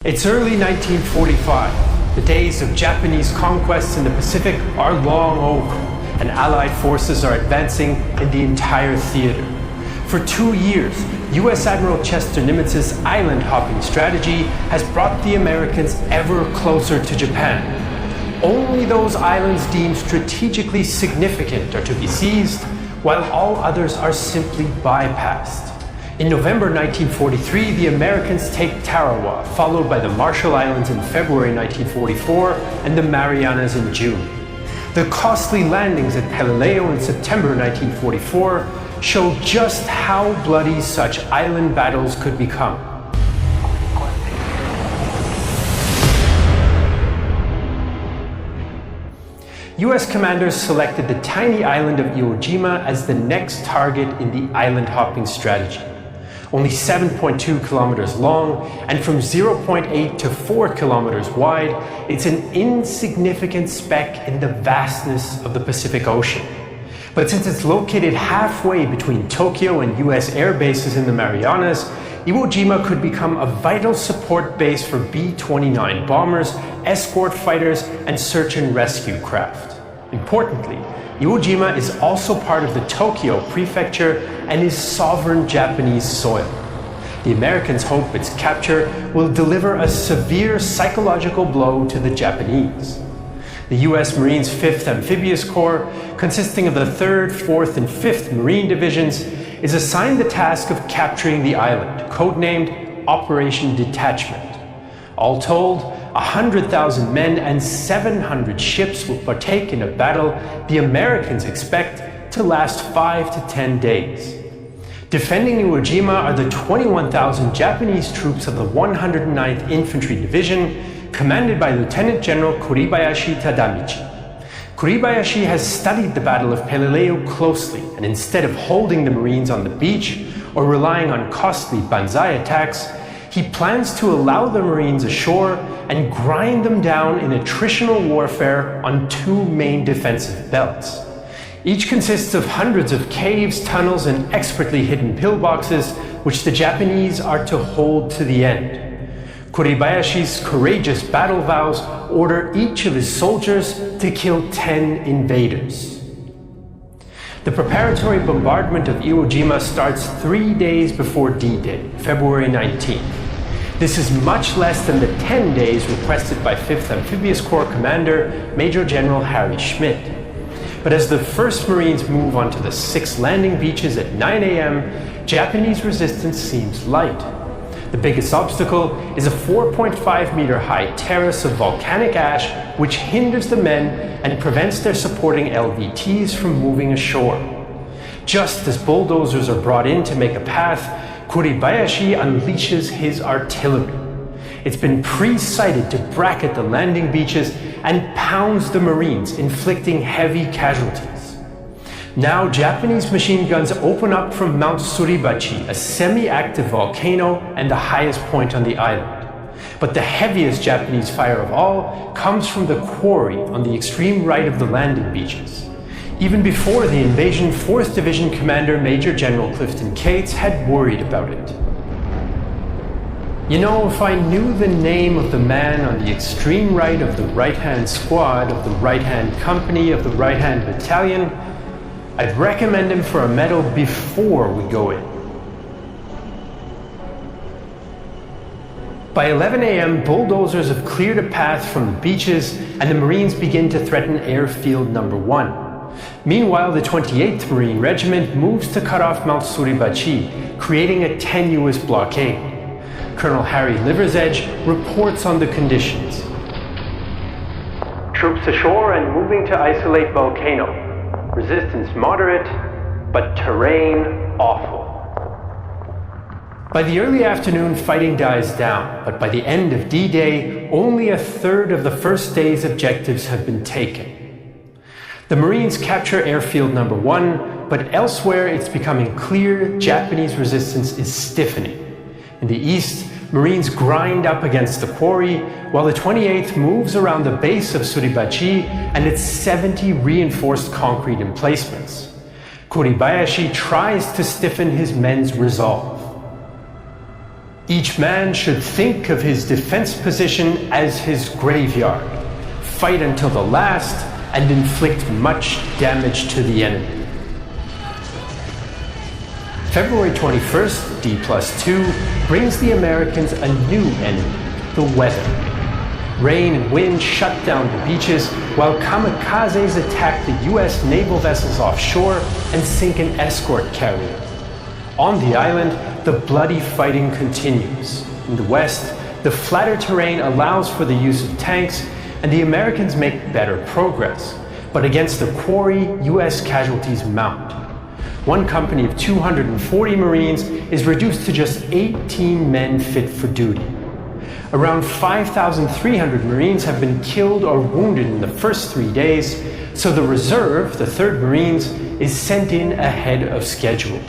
It's early 1945. The days of Japanese conquests in the Pacific are long over, and Allied forces are advancing in the entire theater. For 2 years, U.S. Admiral Chester Nimitz's island-hopping strategy has brought the Americans ever closer to Japan. Only those islands deemed strategically significant are to be seized, while all others are simply bypassed. In November 1943, the Americans take Tarawa, followed by the Marshall Islands in February 1944 and the Marianas in June. The costly landings at Pelileo in September 1944 show just how bloody such island battles could become. US commanders selected the tiny island of Iwo as the next target in the island-hopping strategy. Only 7.2 kilometers long and from 0.8 to 4 kilometers wide, it's an insignificant speck in the vastness of the Pacific Ocean. But since it's located halfway between Tokyo and US air bases in the Marianas, Iwo Jima could become a vital support base for B-29 bombers, escort fighters, and search and rescue craft. Importantly, Iwo Jima is also part of the Tokyo prefecture and is sovereign Japanese soil. The Americans hope its capture will deliver a severe psychological blow to the Japanese. The U.S. Marines 5th Amphibious Corps, consisting of the 3rd, 4th, and 5th Marine Divisions, is assigned the task of capturing the island, codenamed Operation Detachment. All told, 100,000 men and 700 ships will partake in a battle the Americans expect to last 5 to 10 days. Defending Iwo Jima are the 21,000 Japanese troops of the 109th Infantry Division, commanded by Lieutenant General Kuribayashi Tadamichi. Kuribayashi has studied the Battle of Pelileo closely, and instead of holding the Marines on the beach or relying on costly banzai attacks, he plans to allow the Marines ashore and grind them down in attritional warfare on 2 main defensive belts. Each consists of hundreds of caves, tunnels, and expertly hidden pillboxes, which the Japanese are to hold to the end. Kuribayashi's courageous battle vows order each of his soldiers to kill 10 invaders. The preparatory bombardment of Iwo Jima starts 3 days before D-Day, February 19th. This is much less than the 10 days requested by 5th Amphibious Corps Commander Major General Harry Schmidt. But as the 1st Marines move onto the 6 landing beaches at 9 a.m., Japanese resistance seems light. The biggest obstacle is a 4.5-meter high terrace of volcanic ash which hinders the men and prevents their supporting LVTs from moving ashore. Just as bulldozers are brought in to make a path, Kuribayashi unleashes his artillery. It's been pre-sighted to bracket the landing beaches and pounds the Marines, inflicting heavy casualties. Now Japanese machine guns open up from Mount Suribachi, a semi-active volcano and the highest point on the island. But the heaviest Japanese fire of all comes from the quarry on the extreme right of the landing beaches. Even before the invasion, 4th Division Commander Major General Clifton Cates had worried about it. You know, if I knew the name of the man on the extreme right of the right-hand squad, of the right-hand company, of the right-hand battalion, I'd recommend him for a medal before we go in. By 11 a.m., bulldozers have cleared a path from the beaches and the Marines begin to threaten Airfield Number 1. Meanwhile, the 28th Marine Regiment moves to cut off Mount Suribachi, creating a tenuous blockade. Colonel Harry Liversedge reports on the conditions. Troops ashore and moving to isolate volcano. Resistance moderate, but terrain awful. By the early afternoon, fighting dies down, but by the end of D-Day, only a third of the first day's objectives have been taken. The Marines capture Airfield Number 1, but elsewhere it's becoming clear Japanese resistance is stiffening. In the east, Marines grind up against the quarry, while the 28th moves around the base of Suribachi and its 70 reinforced concrete emplacements. Kuribayashi tries to stiffen his men's resolve. Each man should think of his defense position as his graveyard, fight until the last, and inflict much damage to the enemy. February 21st, D+2, brings the Americans a new enemy, the weather. Rain and wind shut down the beaches, while kamikazes attack the US naval vessels offshore and sink an escort carrier. On the island, the bloody fighting continues. In the west, the flatter terrain allows for the use of tanks, and the Americans make better progress. But against the quarry, US casualties mount. One company of 240 Marines is reduced to just 18 men fit for duty. Around 5,300 Marines have been killed or wounded in the first 3 days, so the reserve, the 3rd Marines, is sent in ahead of schedule.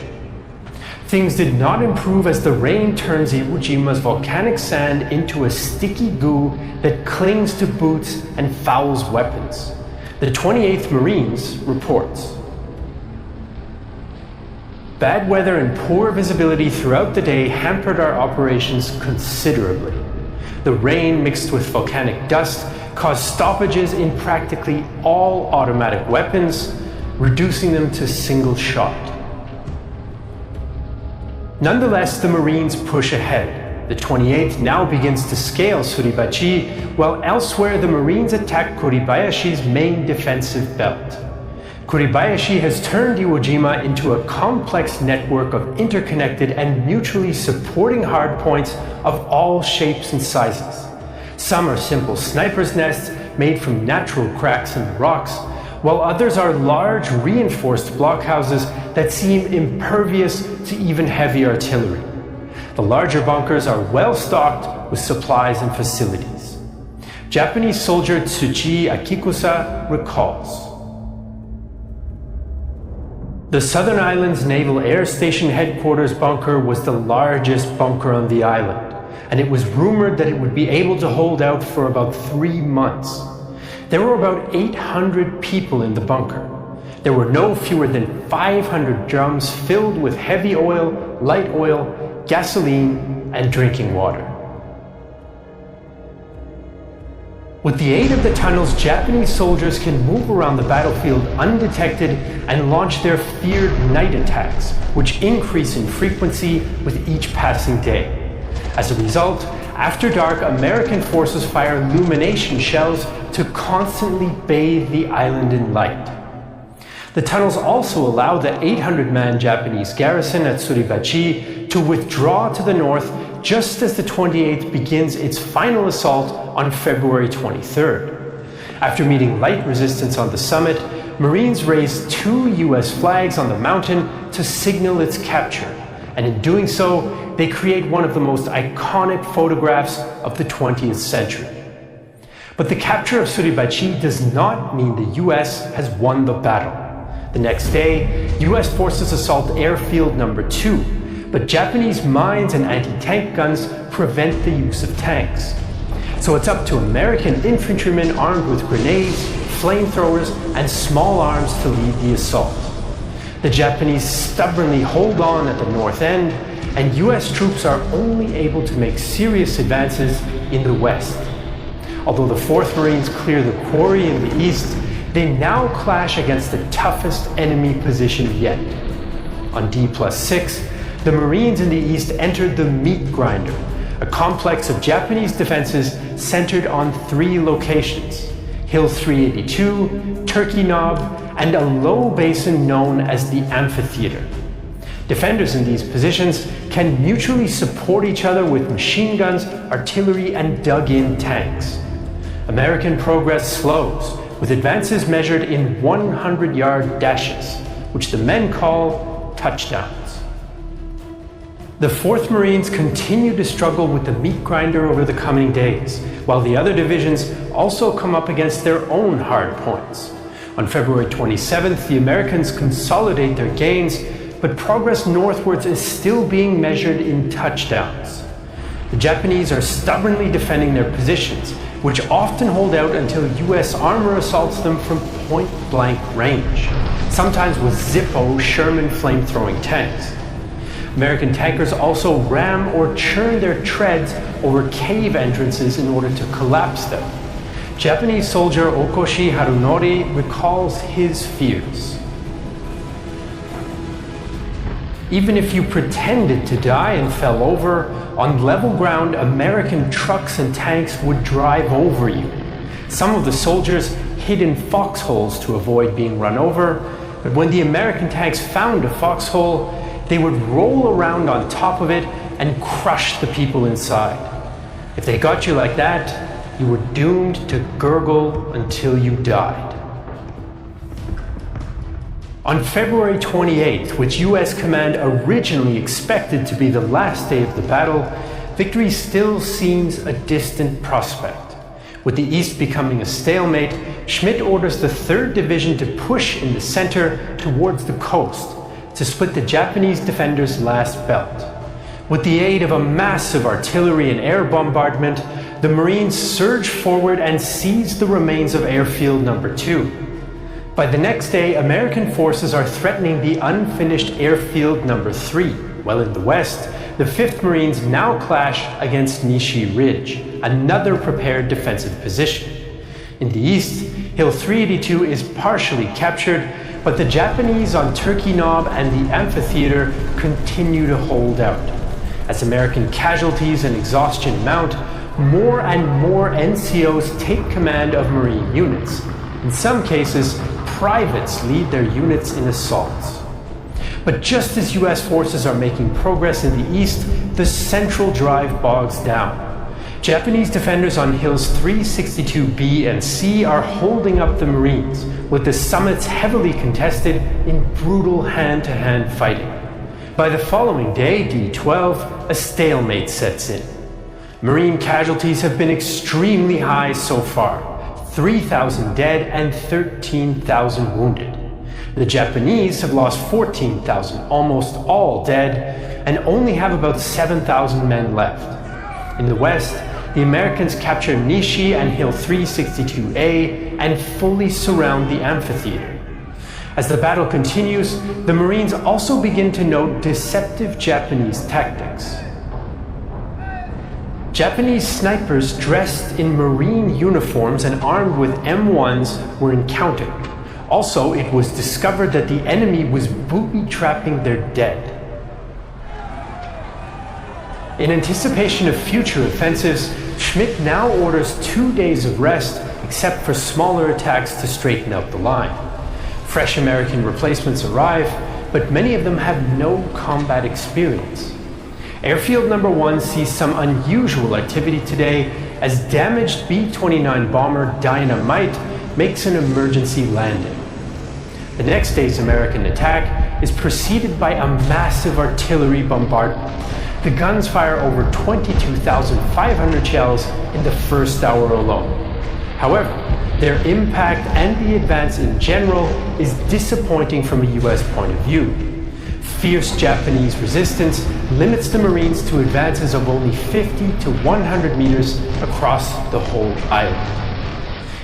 Things did not improve as the rain turns Iwo Jima's volcanic sand into a sticky goo that clings to boots and fouls weapons. The 28th Marines reports. Bad weather and poor visibility throughout the day hampered our operations considerably. The rain mixed with volcanic dust caused stoppages in practically all automatic weapons, reducing them to single shot. Nonetheless, the Marines push ahead. The 28th now begins to scale Suribachi, while elsewhere the Marines attack Kuribayashi's main defensive belt. Kuribayashi has turned Iwo Jima into a complex network of interconnected and mutually supporting hardpoints of all shapes and sizes. Some are simple sniper's nests made from natural cracks in the rocks, while others are large reinforced blockhouses that seem impervious to even heavy artillery. The larger bunkers are well stocked with supplies and facilities. Japanese soldier Tsuchi Akikusa recalls. The Southern Islands Naval Air Station headquarters bunker was the largest bunker on the island, and it was rumored that it would be able to hold out for about 3 months. There were about 800 people in the bunker. There were no fewer than 500 drums filled with heavy oil, light oil, gasoline, and drinking water. With the aid of the tunnels, Japanese soldiers can move around the battlefield undetected and launch their feared night attacks, which increase in frequency with each passing day. As a result, after dark, American forces fire illumination shells to constantly bathe the island in light. The tunnels also allow the 800-man Japanese garrison at Suribachi to withdraw to the north just as the 28th begins its final assault on February 23rd. After meeting light resistance on the summit, Marines raised 2 US flags on the mountain to signal its capture, and in doing so, they create one of the most iconic photographs of the 20th century. But the capture of Suribachi does not mean the US has won the battle. The next day, US forces assault airfield number 2, but Japanese mines and anti-tank guns prevent the use of tanks. So it's up to American infantrymen armed with grenades, flamethrowers, and small arms to lead the assault. The Japanese stubbornly hold on at the north end, and US troops are only able to make serious advances in the west. Although the 4th Marines clear the quarry in the east, they now clash against the toughest enemy position yet. On D+6, the Marines in the east entered the Meat Grinder, a complex of Japanese defenses centered on 3 locations: Hill 382, Turkey Knob, and a low basin known as the Amphitheater. Defenders in these positions can mutually support each other with machine guns, artillery, and dug-in tanks. American progress slows, with advances measured in 100-yard dashes, which the men call touchdowns. The 4th Marines continue to struggle with the Meat Grinder over the coming days, while the other divisions also come up against their own hard points. On February 27th, the Americans consolidate their gains, but progress northwards is still being measured in touchdowns. The Japanese are stubbornly defending their positions, which often hold out until US armor assaults them from point-blank range, sometimes with Zippo Sherman flamethrowing tanks. American tankers also ram or churn their treads over cave entrances in order to collapse them. Japanese soldier Okoshi Harunori recalls his fears. Even if you pretended to die and fell over, on level ground, American trucks and tanks would drive over you. Some of the soldiers hid in foxholes to avoid being run over, but when the American tanks found a foxhole, they would roll around on top of it and crush the people inside. If they got you like that, you were doomed to gurgle until you died. On February 28th, which US command originally expected to be the last day of the battle, victory still seems a distant prospect. With the East becoming a stalemate, Schmidt orders the 3rd Division to push in the center towards the coast to split the Japanese defenders' last belt. With the aid of a massive artillery and air bombardment, the Marines surge forward and seize the remains of Airfield No. 2. By the next day, American forces are threatening the unfinished Airfield No. 3, while in the west, the 5th Marines now clash against Nishi Ridge, another prepared defensive position. In the east, Hill 382 is partially captured, but the Japanese on Turkey Knob and the amphitheater continue to hold out. As American casualties and exhaustion mount, more and more NCOs take command of Marine units. In some cases, privates lead their units in assaults. But just as US forces are making progress in the east, the central drive bogs down. Japanese defenders on Hills 362B and C are holding up the Marines, with the summits heavily contested in brutal hand-to-hand fighting. By the following day, D12, a stalemate sets in. Marine casualties have been extremely high so far, 3,000 dead and 13,000 wounded. The Japanese have lost 14,000, almost all dead, and only have about 7,000 men left. In the west, the Americans capture Nishi and Hill 362A and fully surround the amphitheater. As the battle continues, the Marines also begin to note deceptive Japanese tactics. Japanese snipers dressed in Marine uniforms and armed with M1s were encountered. Also, it was discovered that the enemy was booby-trapping their dead. In anticipation of future offensives, Schmidt now orders 2 days of rest, except for smaller attacks to straighten out the line. Fresh American replacements arrive, but many of them have no combat experience. Airfield No. 1 sees some unusual activity today as damaged B-29 bomber Dynamite makes an emergency landing. The next day's American attack is preceded by a massive artillery bombardment. The guns fire over 22,500 shells in the first hour alone. However, their impact and the advance in general is disappointing from a US point of view. Fierce Japanese resistance limits the Marines to advances of only 50 to 100 meters across the whole island.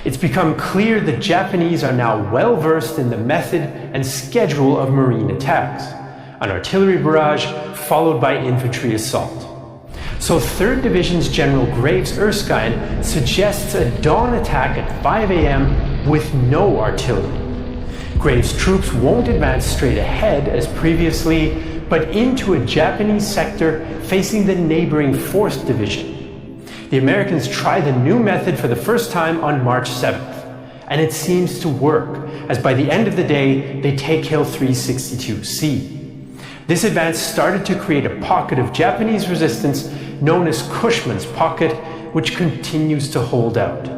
It's become clear the Japanese are now well versed in the method and schedule of Marine attacks, an artillery barrage followed by infantry assault. So 3rd Division's General Graves Erskine suggests a dawn attack at 5 a.m. with no artillery. Graves' troops won't advance straight ahead as previously, but into a Japanese sector facing the neighboring 4th Division. The Americans try the new method for the first time on March 7th, and it seems to work, as by the end of the day, they take Hill 362C. This advance started to create a pocket of Japanese resistance known as Cushman's Pocket, which continues to hold out.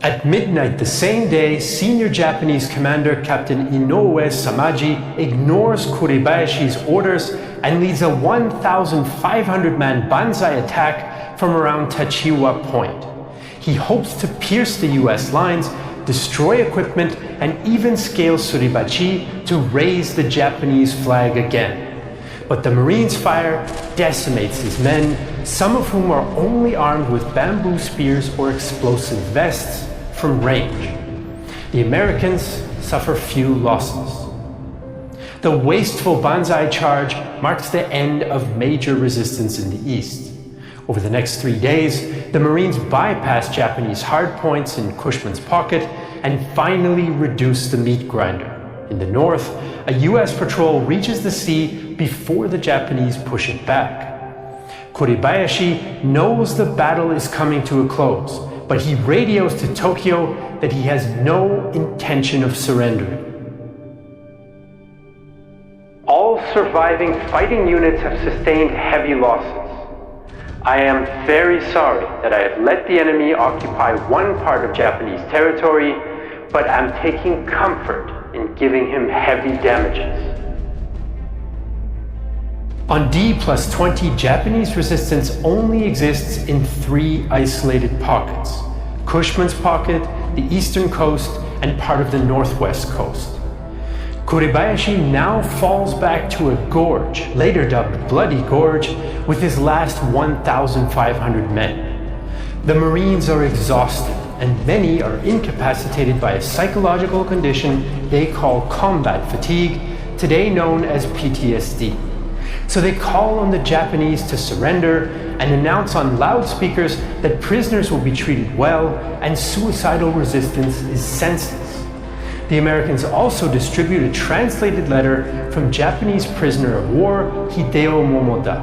At midnight the same day, senior Japanese commander Captain Inoue Samaji ignores Kuribayashi's orders and leads a 1,500-man banzai attack from around Tachiwa Point. He hopes to pierce the US lines, destroy equipment, and even scale Suribachi to raise the Japanese flag again. But the Marines' fire decimates his men, some of whom are only armed with bamboo spears or explosive vests from range. The Americans suffer few losses. The wasteful Banzai charge marks the end of major resistance in the east. Over the next 3 days, the Marines bypassed Japanese hardpoints in Cushman's Pocket and finally reduced the meat grinder. In the north, a US patrol reaches the sea before the Japanese push it back. Kuribayashi knows the battle is coming to a close, but he radios to Tokyo that he has no intention of surrendering. All surviving fighting units have sustained heavy losses. I am very sorry that I have let the enemy occupy one part of Japanese territory, but I'm taking comfort in giving him heavy damages. On D+20, Japanese resistance only exists in 3 isolated pockets: Cushman's Pocket, the eastern coast, and part of the northwest coast. Kuribayashi now falls back to a gorge, later dubbed Bloody Gorge, with his last 1,500 men. The Marines are exhausted, and many are incapacitated by a psychological condition they call combat fatigue, today known as PTSD. So they call on the Japanese to surrender and announce on loudspeakers that prisoners will be treated well and suicidal resistance is senseless. The Americans also distribute a translated letter from Japanese prisoner of war Hideo Momoda.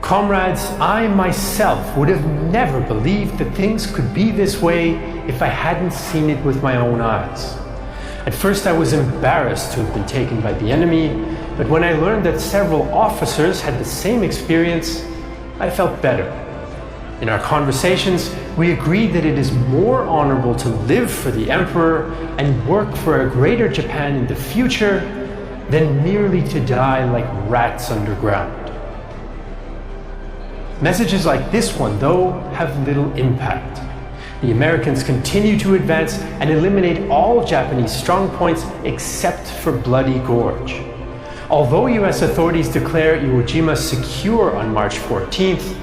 Comrades, I myself would have never believed that things could be this way if I hadn't seen it with my own eyes. At first I was embarrassed to have been taken by the enemy, but when I learned that several officers had the same experience, I felt better. In our conversations, we agreed that it is more honorable to live for the Emperor and work for a greater Japan in the future than merely to die like rats underground. Messages like this one, though, have little impact. The Americans continue to advance and eliminate all Japanese strongpoints except for Bloody Gorge. Although US authorities declare Iwo Jima secure on March 14th,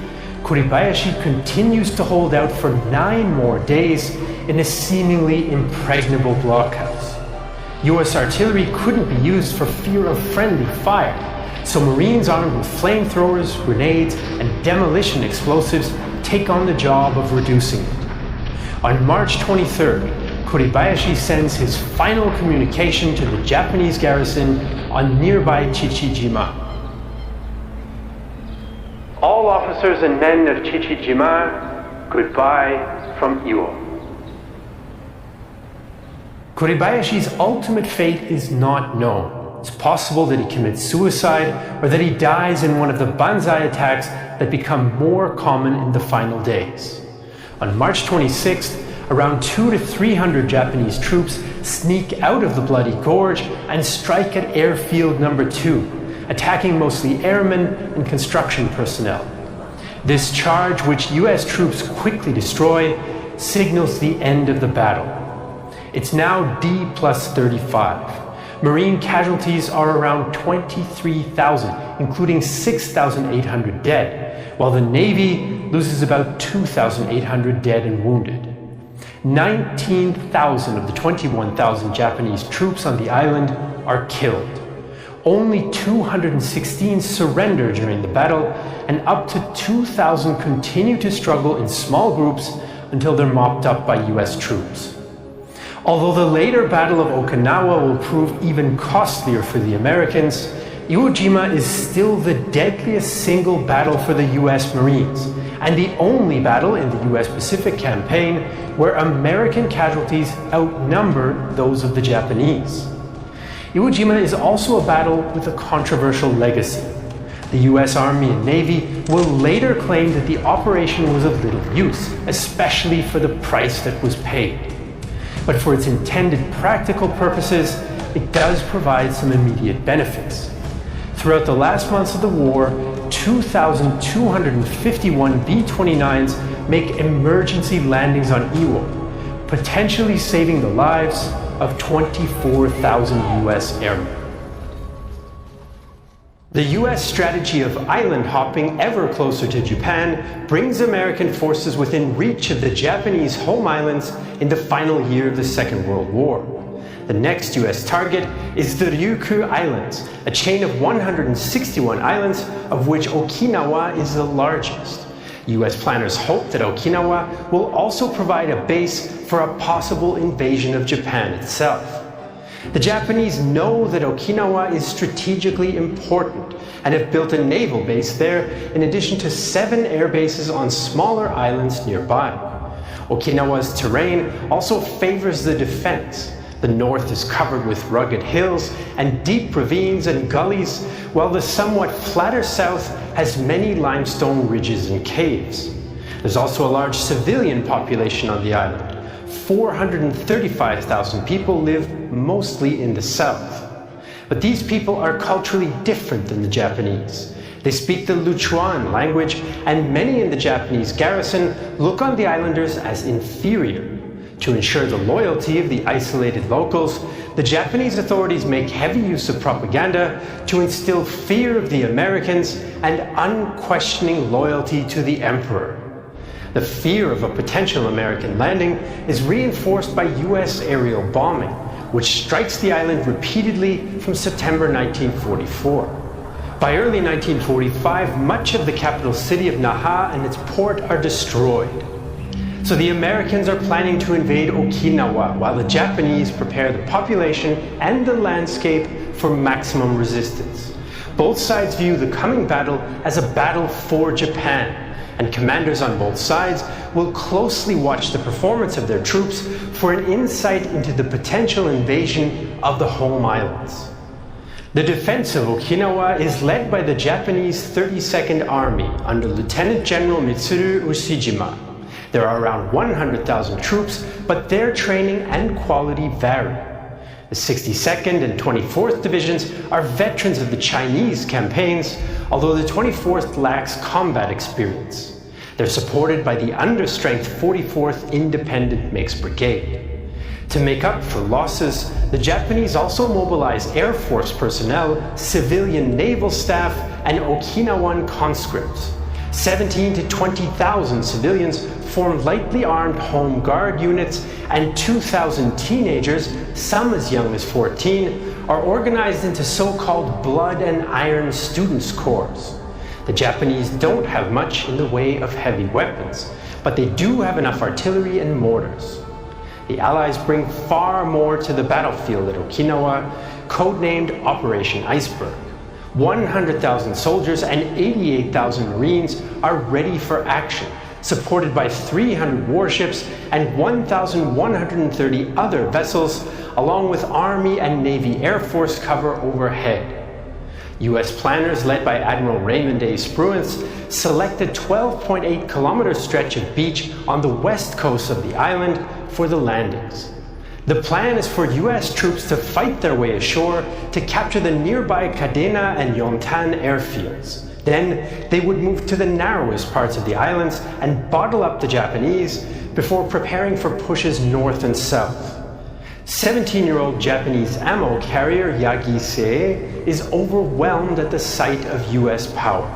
Kuribayashi continues to hold out for 9 more days in a seemingly impregnable blockhouse. US artillery couldn't be used for fear of friendly fire, so Marines armed with flamethrowers, grenades, and demolition explosives take on the job of reducing it. On March 23rd, Kuribayashi sends his final communication to the Japanese garrison on nearby Chichijima. All officers and men of Chichijima, goodbye from Iwo. Kuribayashi's ultimate fate is not known. It's possible that he commits suicide or that he dies in one of the Banzai attacks that become more common in the final days. On March 26th, around 200 to 300 Japanese troops sneak out of the Bloody Gorge and strike at Airfield No. 2, attacking mostly airmen and construction personnel. This charge, which US troops quickly destroy, signals the end of the battle. It's now D+35. Marine casualties are around 23,000, including 6,800 dead, while the Navy loses about 2,800 dead and wounded. 19,000 of the 21,000 Japanese troops on the island are killed. Only 216 surrender during the battle, and up to 2,000 continue to struggle in small groups until they're mopped up by US troops. Although the later Battle of Okinawa will prove even costlier for the Americans, Iwo Jima is still the deadliest single battle for the US Marines, and the only battle in the US Pacific Campaign where American casualties outnumber those of the Japanese. Iwo Jima is also a battle with a controversial legacy. The US Army and Navy will later claim that the operation was of little use, especially for the price that was paid. But for its intended practical purposes, it does provide some immediate benefits. Throughout the last months of the war, 2,251 B-29s make emergency landings on Iwo, potentially saving the lives of 24,000 US airmen. The US strategy of island hopping ever closer to Japan brings American forces within reach of the Japanese home islands in the final year of the Second World War. The next US target is the Ryukyu Islands, a chain of 161 islands, of which Okinawa is the largest. US planners hope that Okinawa will also provide a base for a possible invasion of Japan itself. The Japanese know that Okinawa is strategically important and have built a naval base there in addition to 7 air bases on smaller islands nearby. Okinawa's terrain also favors the defense. The north is covered with rugged hills and deep ravines and gullies, while the somewhat flatter south has many limestone ridges and caves. There's also a large civilian population on the island. 435,000 people live mostly in the south. But these people are culturally different than the Japanese. They speak the Luchuan language, and many in the Japanese garrison look on the islanders as inferior. To ensure the loyalty of the isolated locals, the Japanese authorities make heavy use of propaganda to instill fear of the Americans and unquestioning loyalty to the emperor. The fear of a potential American landing is reinforced by US aerial bombing, which strikes the island repeatedly from September 1944. By early 1945, much of the capital city of Naha and its port are destroyed. So the Americans are planning to invade Okinawa, while the Japanese prepare the population and the landscape for maximum resistance. Both sides view the coming battle as a battle for Japan, and commanders on both sides will closely watch the performance of their troops for an insight into the potential invasion of the home islands. The defense of Okinawa is led by the Japanese 32nd Army under Lieutenant General Mitsuru Ushijima. There are around 100,000 troops, but their training and quality vary. The 62nd and 24th Divisions are veterans of the Chinese campaigns, although the 24th lacks combat experience. They're supported by the understrength 44th Independent Mixed Brigade. To make up for losses, the Japanese also mobilized Air Force personnel, civilian naval staff, and Okinawan conscripts. 17 to 20,000 civilians form lightly armed home guard units, and 2,000 teenagers, some as young as 14, are organized into so-called blood and iron students' corps. The Japanese don't have much in the way of heavy weapons, but they do have enough artillery and mortars. The Allies bring far more to the battlefield at Okinawa, codenamed Operation Iceberg. 100,000 soldiers and 88,000 Marines are ready for action, supported by 300 warships and 1,130 other vessels, along with Army and Navy Air Force cover overhead. US planners led by Admiral Raymond A. Spruance select a 12.8-kilometer stretch of beach on the west coast of the island for the landings. The plan is for US troops to fight their way ashore to capture the nearby Kadena and Yontan airfields. Then they would move to the narrowest parts of the islands and bottle up the Japanese before preparing for pushes north and south. 17-year-old Japanese ammo carrier Yagi-sei is overwhelmed at the sight of US power.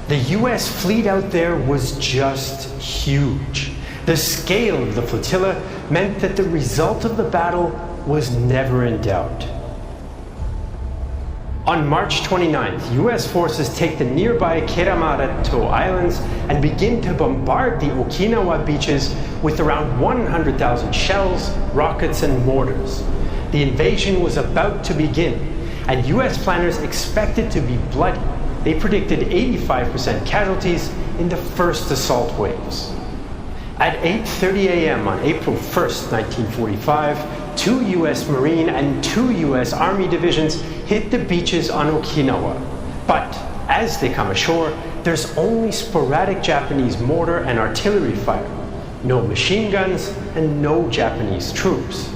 The US fleet out there was just huge. The scale of the flotilla meant that the result of the battle was never in doubt. On March 29th, US forces take the nearby Keramarato Islands and begin to bombard the Okinawa beaches with around 100,000 shells, rockets, and mortars. The invasion was about to begin, and US planners expected to be bloody. They predicted 85% casualties in the first assault waves. At 8:30 a.m. on April 1st, 1945, 2 US Marine and 2 US Army divisions hit the beaches on Okinawa. But as they come ashore, there's only sporadic Japanese mortar and artillery fire, no machine guns, and no Japanese troops.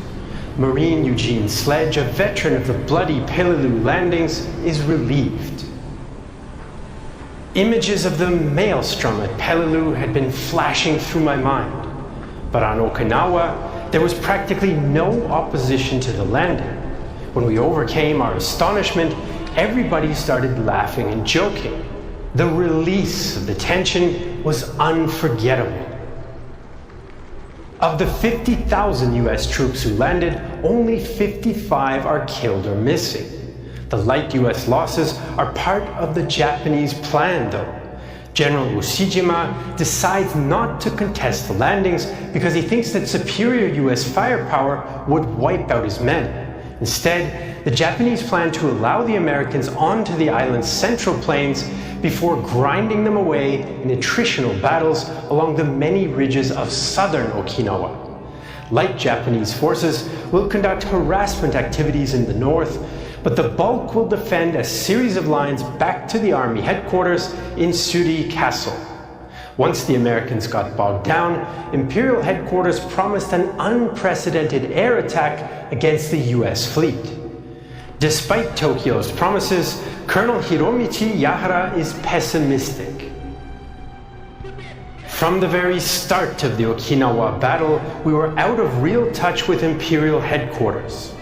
Marine Eugene Sledge, a veteran of the bloody Peleliu landings, is relieved. Images of the maelstrom at Peleliu had been flashing through my mind. But on Okinawa, there was practically no opposition to the landing. When we overcame our astonishment, everybody started laughing and joking. The release of the tension was unforgettable. Of the 50,000 US troops who landed, only 55 are killed or missing. The light US losses are part of the Japanese plan, though. General Ushijima decides not to contest the landings because he thinks that superior US firepower would wipe out his men. Instead, the Japanese plan to allow the Americans onto the island's central plains before grinding them away in attritional battles along the many ridges of southern Okinawa. Light Japanese forces will conduct harassment activities in the north, but the bulk will defend a series of lines back to the army headquarters in Suri Castle. Once the Americans got bogged down, Imperial headquarters promised an unprecedented air attack against the US fleet. Despite Tokyo's promises, Colonel Hiromichi Yahara is pessimistic. From the very start of the Okinawa battle, we were out of real touch with Imperial headquarters.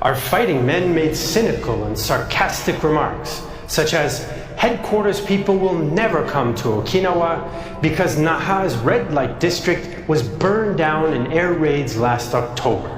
Our fighting men made cynical and sarcastic remarks, such as, "Headquarters people will never come to Okinawa because Naha's red light district was burned down in air raids last October."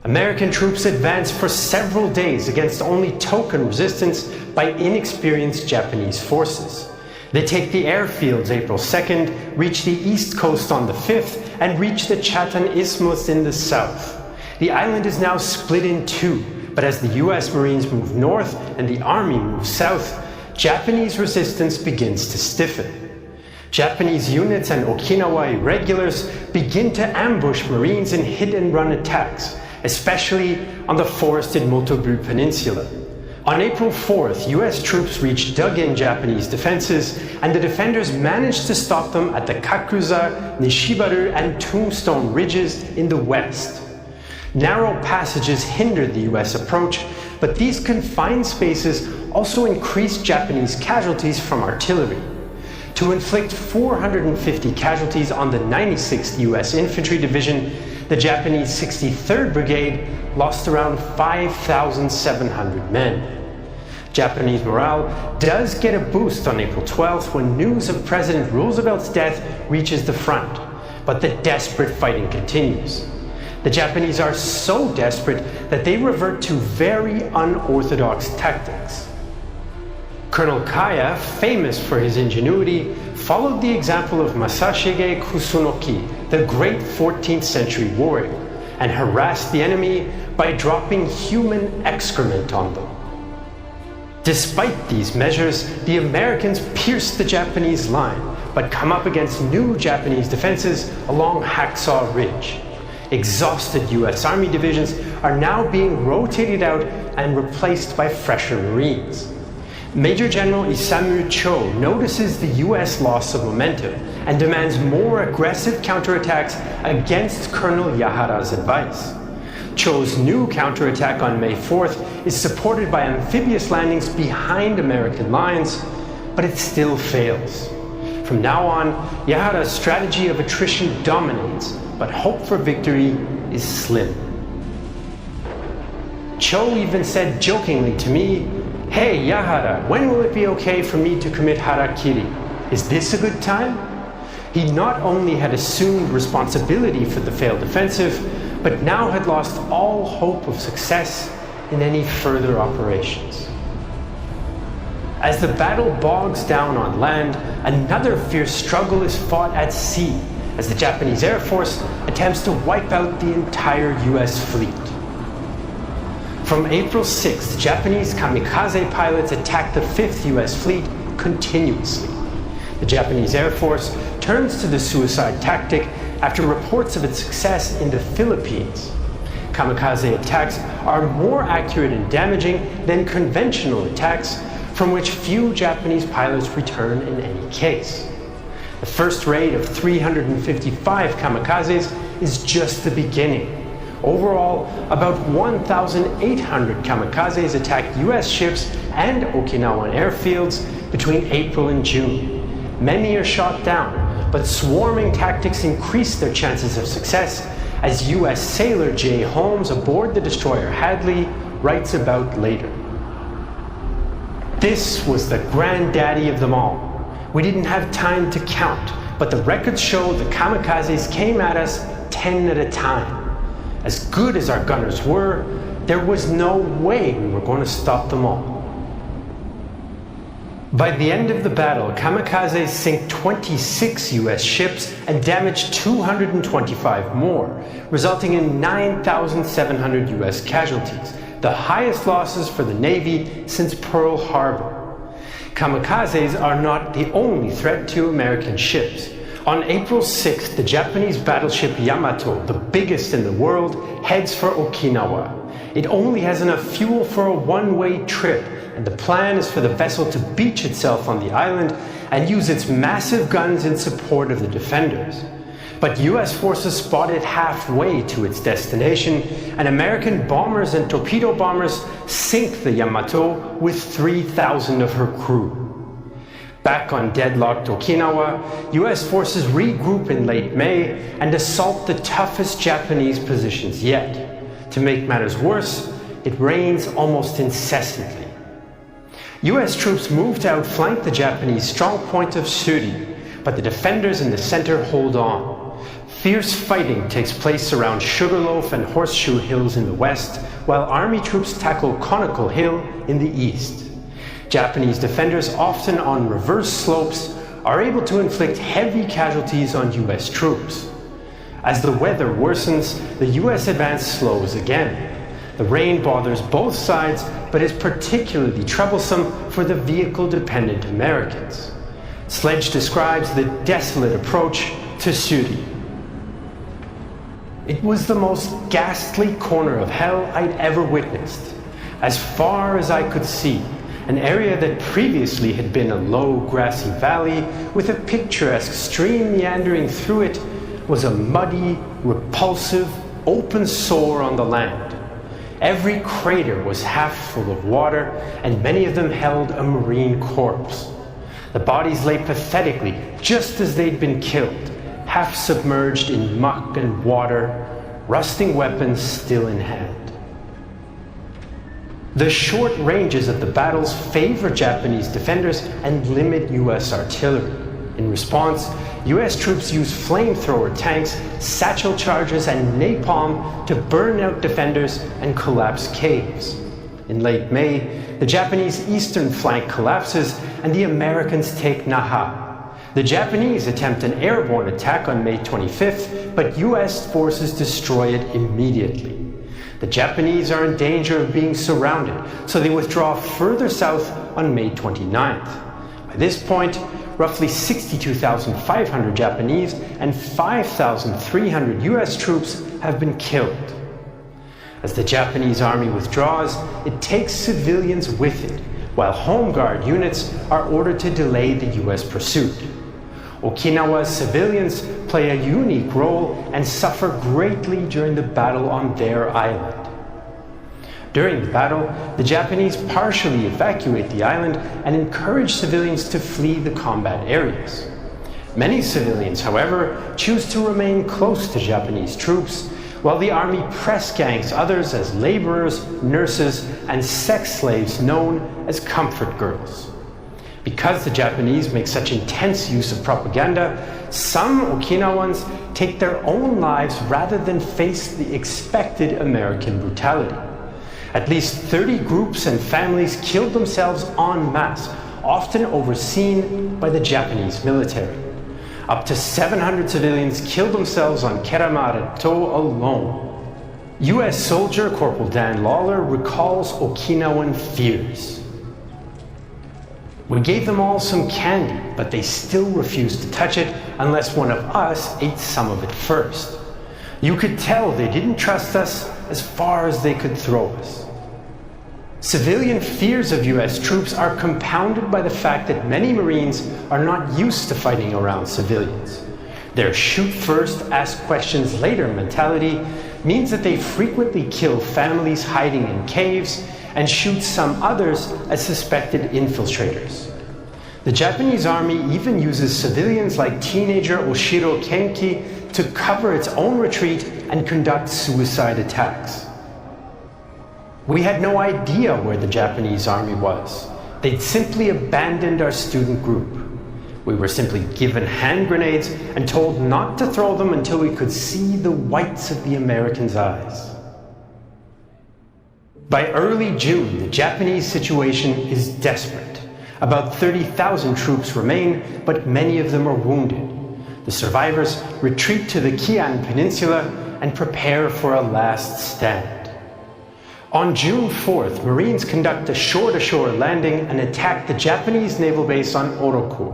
American troops advanced for several days against only token resistance by inexperienced Japanese forces. They take the airfields April 2nd, reach the east coast on the 5th, and reach the Chatham Isthmus in the south. The island is now split in two, but as the US Marines move north and the Army moves south, Japanese resistance begins to stiffen. Japanese units and Okinawa irregulars begin to ambush Marines in hit-and-run attacks, especially on the forested Motobu Peninsula. On April 4th, US troops reached dug-in Japanese defenses, and the defenders managed to stop them at the Kakuza, Nishibaru, and Tombstone ridges in the west. Narrow passages hindered the US approach, but these confined spaces also increased Japanese casualties from artillery. To inflict 450 casualties on the 96th US Infantry Division, the Japanese 63rd Brigade lost around 5,700 men. Japanese morale does get a boost on April 12th when news of President Roosevelt's death reaches the front, but the desperate fighting continues. The Japanese are so desperate that they revert to very unorthodox tactics. Colonel Kaya, famous for his ingenuity, followed the example of Masashige Kusunoki, the great 14th century warrior, and harassed the enemy by dropping human excrement on them. Despite these measures, the Americans pierced the Japanese line, but come up against new Japanese defenses along Hacksaw Ridge. Exhausted US Army divisions are now being rotated out and replaced by fresher Marines. Major General Isamu Cho notices the US loss of momentum and demands more aggressive counterattacks against Colonel Yahara's advice. Cho's new counterattack on May 4th is supported by amphibious landings behind American lines, but it still fails. From now on, Yahara's strategy of attrition dominates, but hope for victory is slim. Cho even said jokingly to me, "Hey Yahara, when will it be okay for me to commit harakiri? Is this a good time?" He not only had assumed responsibility for the failed offensive, but now had lost all hope of success in any further operations. As the battle bogs down on land, another fierce struggle is fought at sea, as the Japanese Air Force attempts to wipe out the entire US fleet. From April 6th, Japanese kamikaze pilots attack the 5th US fleet continuously. The Japanese Air Force turns to the suicide tactic after reports of its success in the Philippines. Kamikaze attacks are more accurate and damaging than conventional attacks, from which few Japanese pilots return in any case. The first raid of 355 kamikazes is just the beginning. Overall, about 1,800 kamikazes attacked US ships and Okinawan airfields between April and June. Many are shot down, but swarming tactics increase their chances of success, as US sailor Jay Holmes aboard the destroyer Hadley writes about later. "This was the granddaddy of them all. We didn't have time to count, but the records show the kamikazes came at us 10 at a time. As good as our gunners were, there was no way we were going to stop them all. By the end of the battle, kamikazes sink 26 US ships and damage 225 more, resulting in 9,700 US casualties, the highest losses for the Navy since Pearl Harbor. Kamikazes are not the only threat to American ships. On April 6th, the Japanese battleship Yamato, the biggest in the world, heads for Okinawa. It only has enough fuel for a one-way trip, and the plan is for the vessel to beach itself on the island and use its massive guns in support of the defenders. But US forces spot it halfway to its destination, and American bombers and torpedo bombers sink the Yamato with 3,000 of her crew. Back on deadlocked Okinawa, US forces regroup in late May and assault the toughest Japanese positions yet. To make matters worse, it rains almost incessantly. US troops move to outflank the Japanese strong point of Suri, but the defenders in the center hold on. Fierce fighting takes place around Sugarloaf and Horseshoe Hills in the west, while Army troops tackle Conical Hill in the east. Japanese defenders, often on reverse slopes, are able to inflict heavy casualties on US troops. As the weather worsens, the US advance slows again. The rain bothers both sides, but is particularly troublesome for the vehicle-dependent Americans. Sledge describes the desolate approach to Suri. It was the most ghastly corner of hell I'd ever witnessed. As far as I could see, an area that previously had been a low, grassy valley with a picturesque stream meandering through it was a muddy, repulsive, open sore on the land. Every crater was half full of water, and many of them held a marine corpse. The bodies lay pathetically, just as they'd been killed, half submerged in muck and water, rusting weapons still in hand. The short ranges of the battles favor Japanese defenders and limit US artillery. In response, US troops use flamethrower tanks, satchel charges, and napalm to burn out defenders and collapse caves. In late May, the Japanese eastern flank collapses and the Americans take Naha. The Japanese attempt an airborne attack on May 25th, but US forces destroy it immediately. The Japanese are in danger of being surrounded, so they withdraw further south on May 29th. By this point, roughly 62,500 Japanese and 5,300 US troops have been killed. As the Japanese army withdraws, it takes civilians with it, while Home Guard units are ordered to delay the US pursuit. Okinawa's civilians play a unique role and suffer greatly during the battle on their island. During the battle, the Japanese partially evacuate the island and encourage civilians to flee the combat areas. Many civilians, however, choose to remain close to Japanese troops, while the army press gangs others as laborers, nurses, and sex slaves known as comfort girls. Because the Japanese make such intense use of propaganda, some Okinawans take their own lives rather than face the expected American brutality. At least 30 groups and families killed themselves en masse, often overseen by the Japanese military. Up to 700 civilians killed themselves on Kerama-to alone. US soldier Corporal Dan Lawler recalls Okinawan fears. We gave them all some candy, but they still refused to touch it unless one of us ate some of it first. You could tell they didn't trust us as far as they could throw us. Civilian fears of US troops are compounded by the fact that many Marines are not used to fighting around civilians. Their shoot first, ask questions later mentality means that they frequently kill families hiding in caves and shoot some others as suspected infiltrators. The Japanese army even uses civilians like teenager Oshiro Kenki to cover its own retreat and conduct suicide attacks. We had no idea where the Japanese army was. They'd simply abandoned our student group. We were simply given hand grenades and told not to throw them until we could see the whites of the Americans' eyes. By early June, the Japanese situation is desperate. About 30,000 troops remain, but many of them are wounded. The survivors retreat to the Kian Peninsula and prepare for a last stand. On June 4th, Marines conduct a shore-to-shore landing and attack the Japanese naval base on Oroku.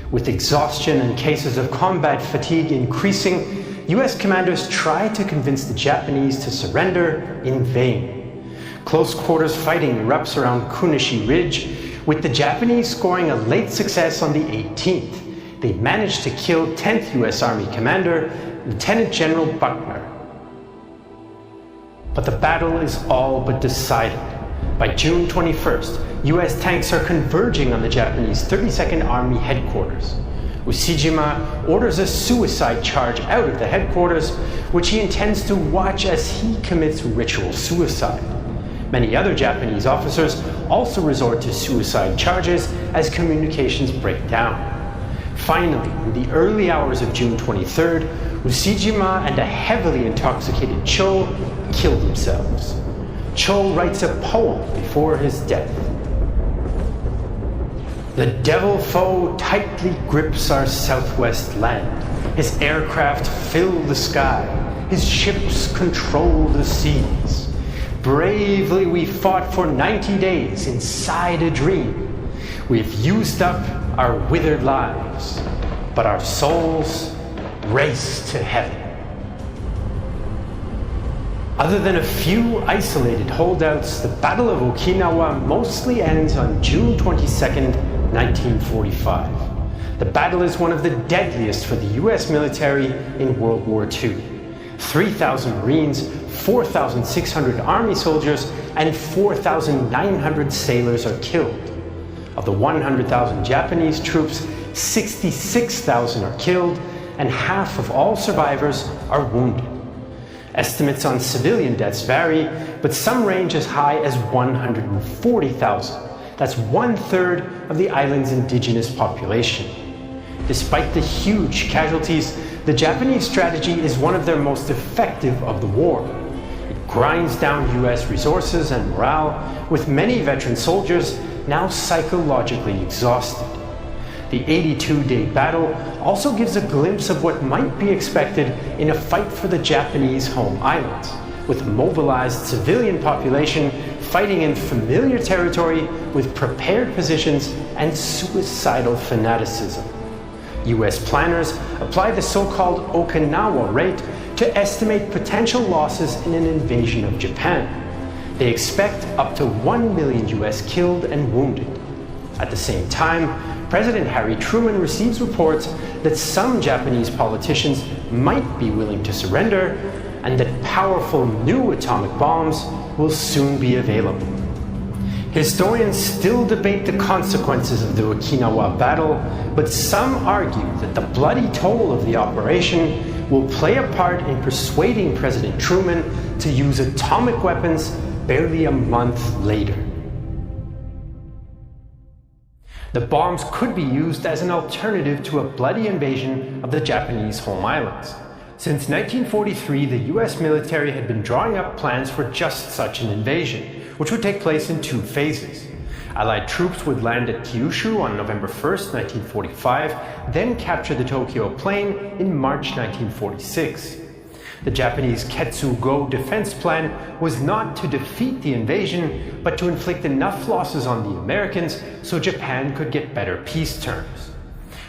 With exhaustion and cases of combat fatigue increasing, US commanders try to convince the Japanese to surrender in vain. Close quarters fighting erupts around Kunishi Ridge, with the Japanese scoring a late success on the 18th. They managed to kill 10th US Army Commander, Lieutenant General Buckner. But the battle is all but decided. By June 21st, US tanks are converging on the Japanese 32nd Army headquarters. Ushijima orders a suicide charge out of the headquarters, which he intends to watch as he commits ritual suicide. Many other Japanese officers also resort to suicide charges as communications break down. Finally, in the early hours of June 23rd, Ushijima and a heavily intoxicated Cho kill themselves. Cho writes a poem before his death. The devil foe tightly grips our southwest land. His aircraft fill the sky. His ships control the seas. Bravely we fought for 90 days inside a dream. We've used up our withered lives, but our souls race to heaven. Other than a few isolated holdouts, the Battle of Okinawa mostly ends on June 22nd, 1945. The battle is one of the deadliest for the US military in World War II. 3,000 Marines, 4,600 Army soldiers, and 4,900 sailors are killed. Of the 100,000 Japanese troops, 66,000 are killed, and half of all survivors are wounded. Estimates on civilian deaths vary, but some range as high as 140,000. That's 1/3 of the island's indigenous population. Despite the huge casualties, the Japanese strategy is one of their most effective of the war. It grinds down US resources and morale, with many veteran soldiers now psychologically exhausted. The 82-day battle also gives a glimpse of what might be expected in a fight for the Japanese home islands, with a mobilized civilian population fighting in familiar territory with prepared positions and suicidal fanaticism. US planners apply the so-called Okinawa rate to estimate potential losses in an invasion of Japan. They expect up to 1 million US killed and wounded. At the same time, President Harry Truman receives reports that some Japanese politicians might be willing to surrender and that powerful new atomic bombs will soon be available. Historians still debate the consequences of the Okinawa battle, but some argue that the bloody toll of the operation will play a part in persuading President Truman to use atomic weapons barely a month later. The bombs could be used as an alternative to a bloody invasion of the Japanese home islands. Since 1943, the US military had been drawing up plans for just such an invasion, which would take place in 2 phases. Allied troops would land at Kyushu on November 1st, 1945, then capture the Tokyo Plain in March 1946. The Japanese Ketsugo defense plan was not to defeat the invasion, but to inflict enough losses on the Americans so Japan could get better peace terms.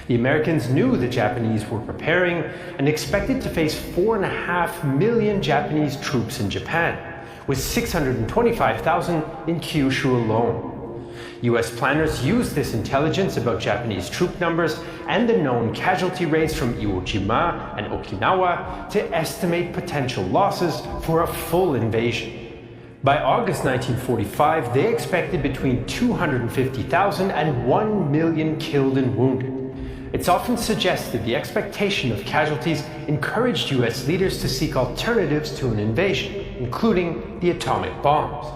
The Americans knew the Japanese were preparing and expected to face 4.5 million Japanese troops in Japan, with 625,000 in Kyushu alone. US planners used this intelligence about Japanese troop numbers and the known casualty rates from Iwo Jima and Okinawa to estimate potential losses for a full invasion. By August 1945, they expected between 250,000 and 1 million killed and wounded. It's often suggested the expectation of casualties encouraged US leaders to seek alternatives to an invasion, including the atomic bombs.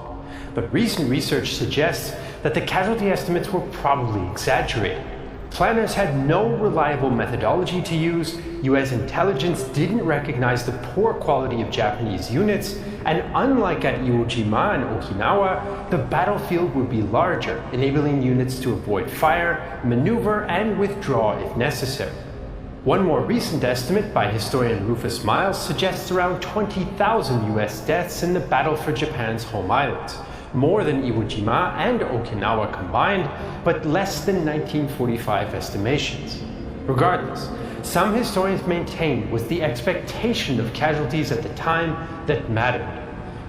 But recent research suggests that the casualty estimates were probably exaggerated. Planners had no reliable methodology to use, US intelligence didn't recognize the poor quality of Japanese units, and unlike at Iwo Jima and Okinawa, the battlefield would be larger, enabling units to avoid fire, maneuver, and withdraw if necessary. One more recent estimate by historian Rufus Miles suggests around 20,000 US deaths in the battle for Japan's home islands, more than Iwo Jima and Okinawa combined, but less than 1945 estimations. Regardless, some historians maintain it was the expectation of casualties at the time that mattered.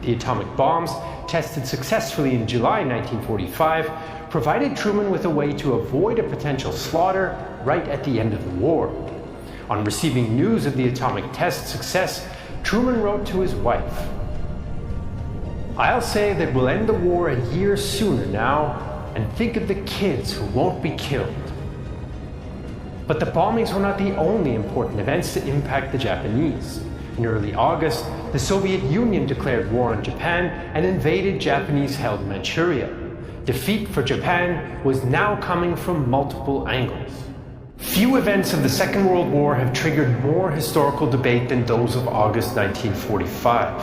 The atomic bombs, tested successfully in July 1945, provided Truman with a way to avoid a potential slaughter right at the end of the war. On receiving news of the atomic test success, Truman wrote to his wife, "I'll say that we'll end the war a year sooner now, and think of the kids who won't be killed." But the bombings were not the only important events to impact the Japanese. In early August, the Soviet Union declared war on Japan and invaded Japanese-held Manchuria. Defeat for Japan was now coming from multiple angles. Few events of the Second World War have triggered more historical debate than those of August 1945.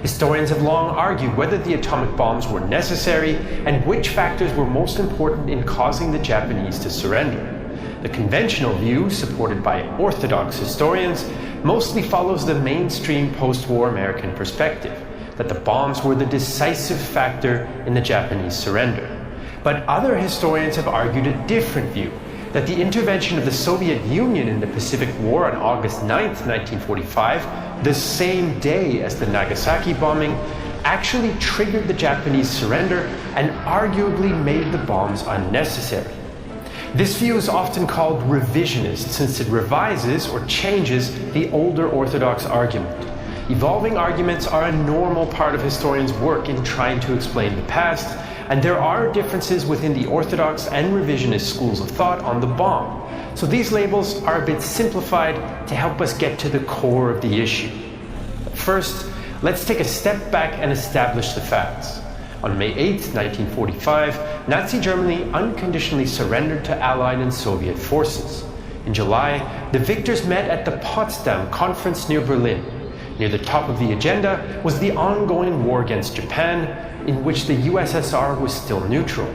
Historians have long argued whether the atomic bombs were necessary and which factors were most important in causing the Japanese to surrender. The conventional view, supported by orthodox historians, mostly follows the mainstream post-war American perspective, that the bombs were the decisive factor in the Japanese surrender. But other historians have argued a different view, that the intervention of the Soviet Union in the Pacific War on August 9, 1945, the same day as the Nagasaki bombing, actually triggered the Japanese surrender and arguably made the bombs unnecessary. This view is often called revisionist, since it revises or changes the older orthodox argument. Evolving arguments are a normal part of historians' work in trying to explain the past, and there are differences within the orthodox and revisionist schools of thought on the bomb, so these labels are a bit simplified to help us get to the core of the issue. But first, let's take a step back and establish the facts. On May 8, 1945, Nazi Germany unconditionally surrendered to Allied and Soviet forces. In July, the victors met at the Potsdam Conference near Berlin. Near the top of the agenda was the ongoing war against Japan, in which the USSR was still neutral.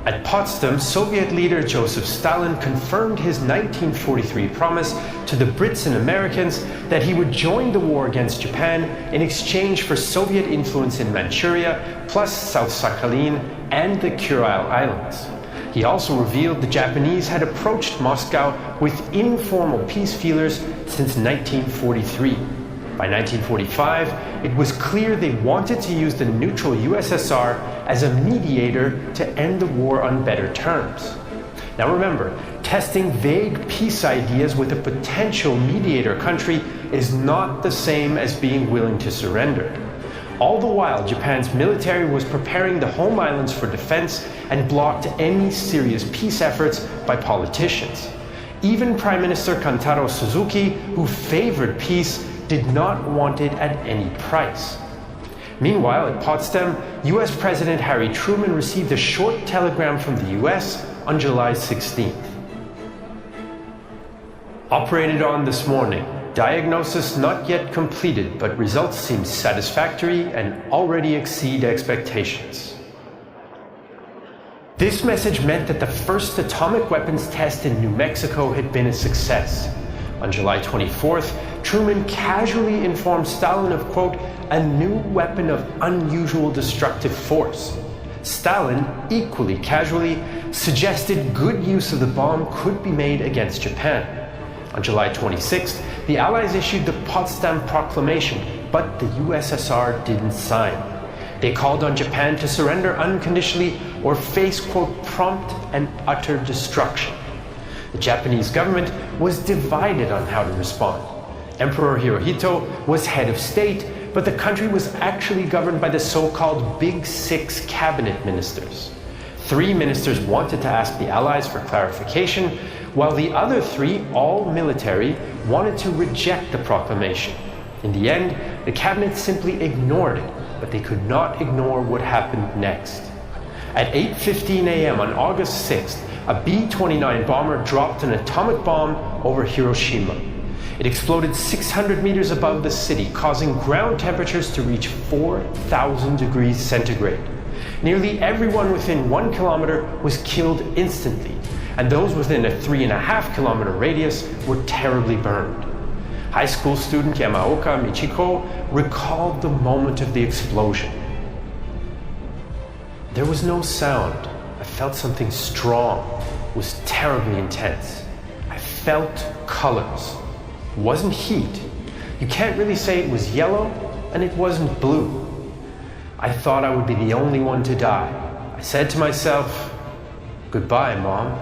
At Potsdam, Soviet leader Joseph Stalin confirmed his 1943 promise to the Brits and Americans that he would join the war against Japan in exchange for Soviet influence in Manchuria, plus South Sakhalin and the Kuril Islands. He also revealed the Japanese had approached Moscow with informal peace feelers since 1943. By 1945, it was clear they wanted to use the neutral USSR as a mediator to end the war on better terms. Now remember, testing vague peace ideas with a potential mediator country is not the same as being willing to surrender. All the while, Japan's military was preparing the home islands for defense and blocked any serious peace efforts by politicians. Even Prime Minister Kantaro Suzuki, who favored peace, did not want it at any price. Meanwhile, at Potsdam, US President Harry Truman received a short telegram from the US on July 16th. Operated on this morning. Diagnosis not yet completed, but results seem satisfactory and already exceed expectations. This message meant that the first atomic weapons test in New Mexico had been a success. On July 24th, Truman casually informed Stalin of, quote, a new weapon of unusual destructive force. Stalin, equally casually, suggested good use of the bomb could be made against Japan. On July 26th, the Allies issued the Potsdam Proclamation, but the USSR didn't sign. They called on Japan to surrender unconditionally or face, quote, prompt and utter destruction. The Japanese government was divided on how to respond. Emperor Hirohito was head of state, but the country was actually governed by the so-called Big Six cabinet ministers. 3 ministers wanted to ask the Allies for clarification, while the other 3, all military, wanted to reject the proclamation. In the end, the cabinet simply ignored it, but they could not ignore what happened next. At 8:15 a.m. on August 6th, a B-29 bomber dropped an atomic bomb over Hiroshima. It exploded 600 meters above the city, causing ground temperatures to reach 4,000 degrees centigrade. Nearly everyone within 1 kilometer was killed instantly, and those within a 3.5 kilometer radius were terribly burned. High school student Yamaoka Michiko recalled the moment of the explosion. There was no sound. I felt something strong. It was terribly intense. I felt colors. It wasn't heat. You can't really say it was yellow, and it wasn't blue. I thought I would be the only one to die. I said to myself, "Goodbye, Mom."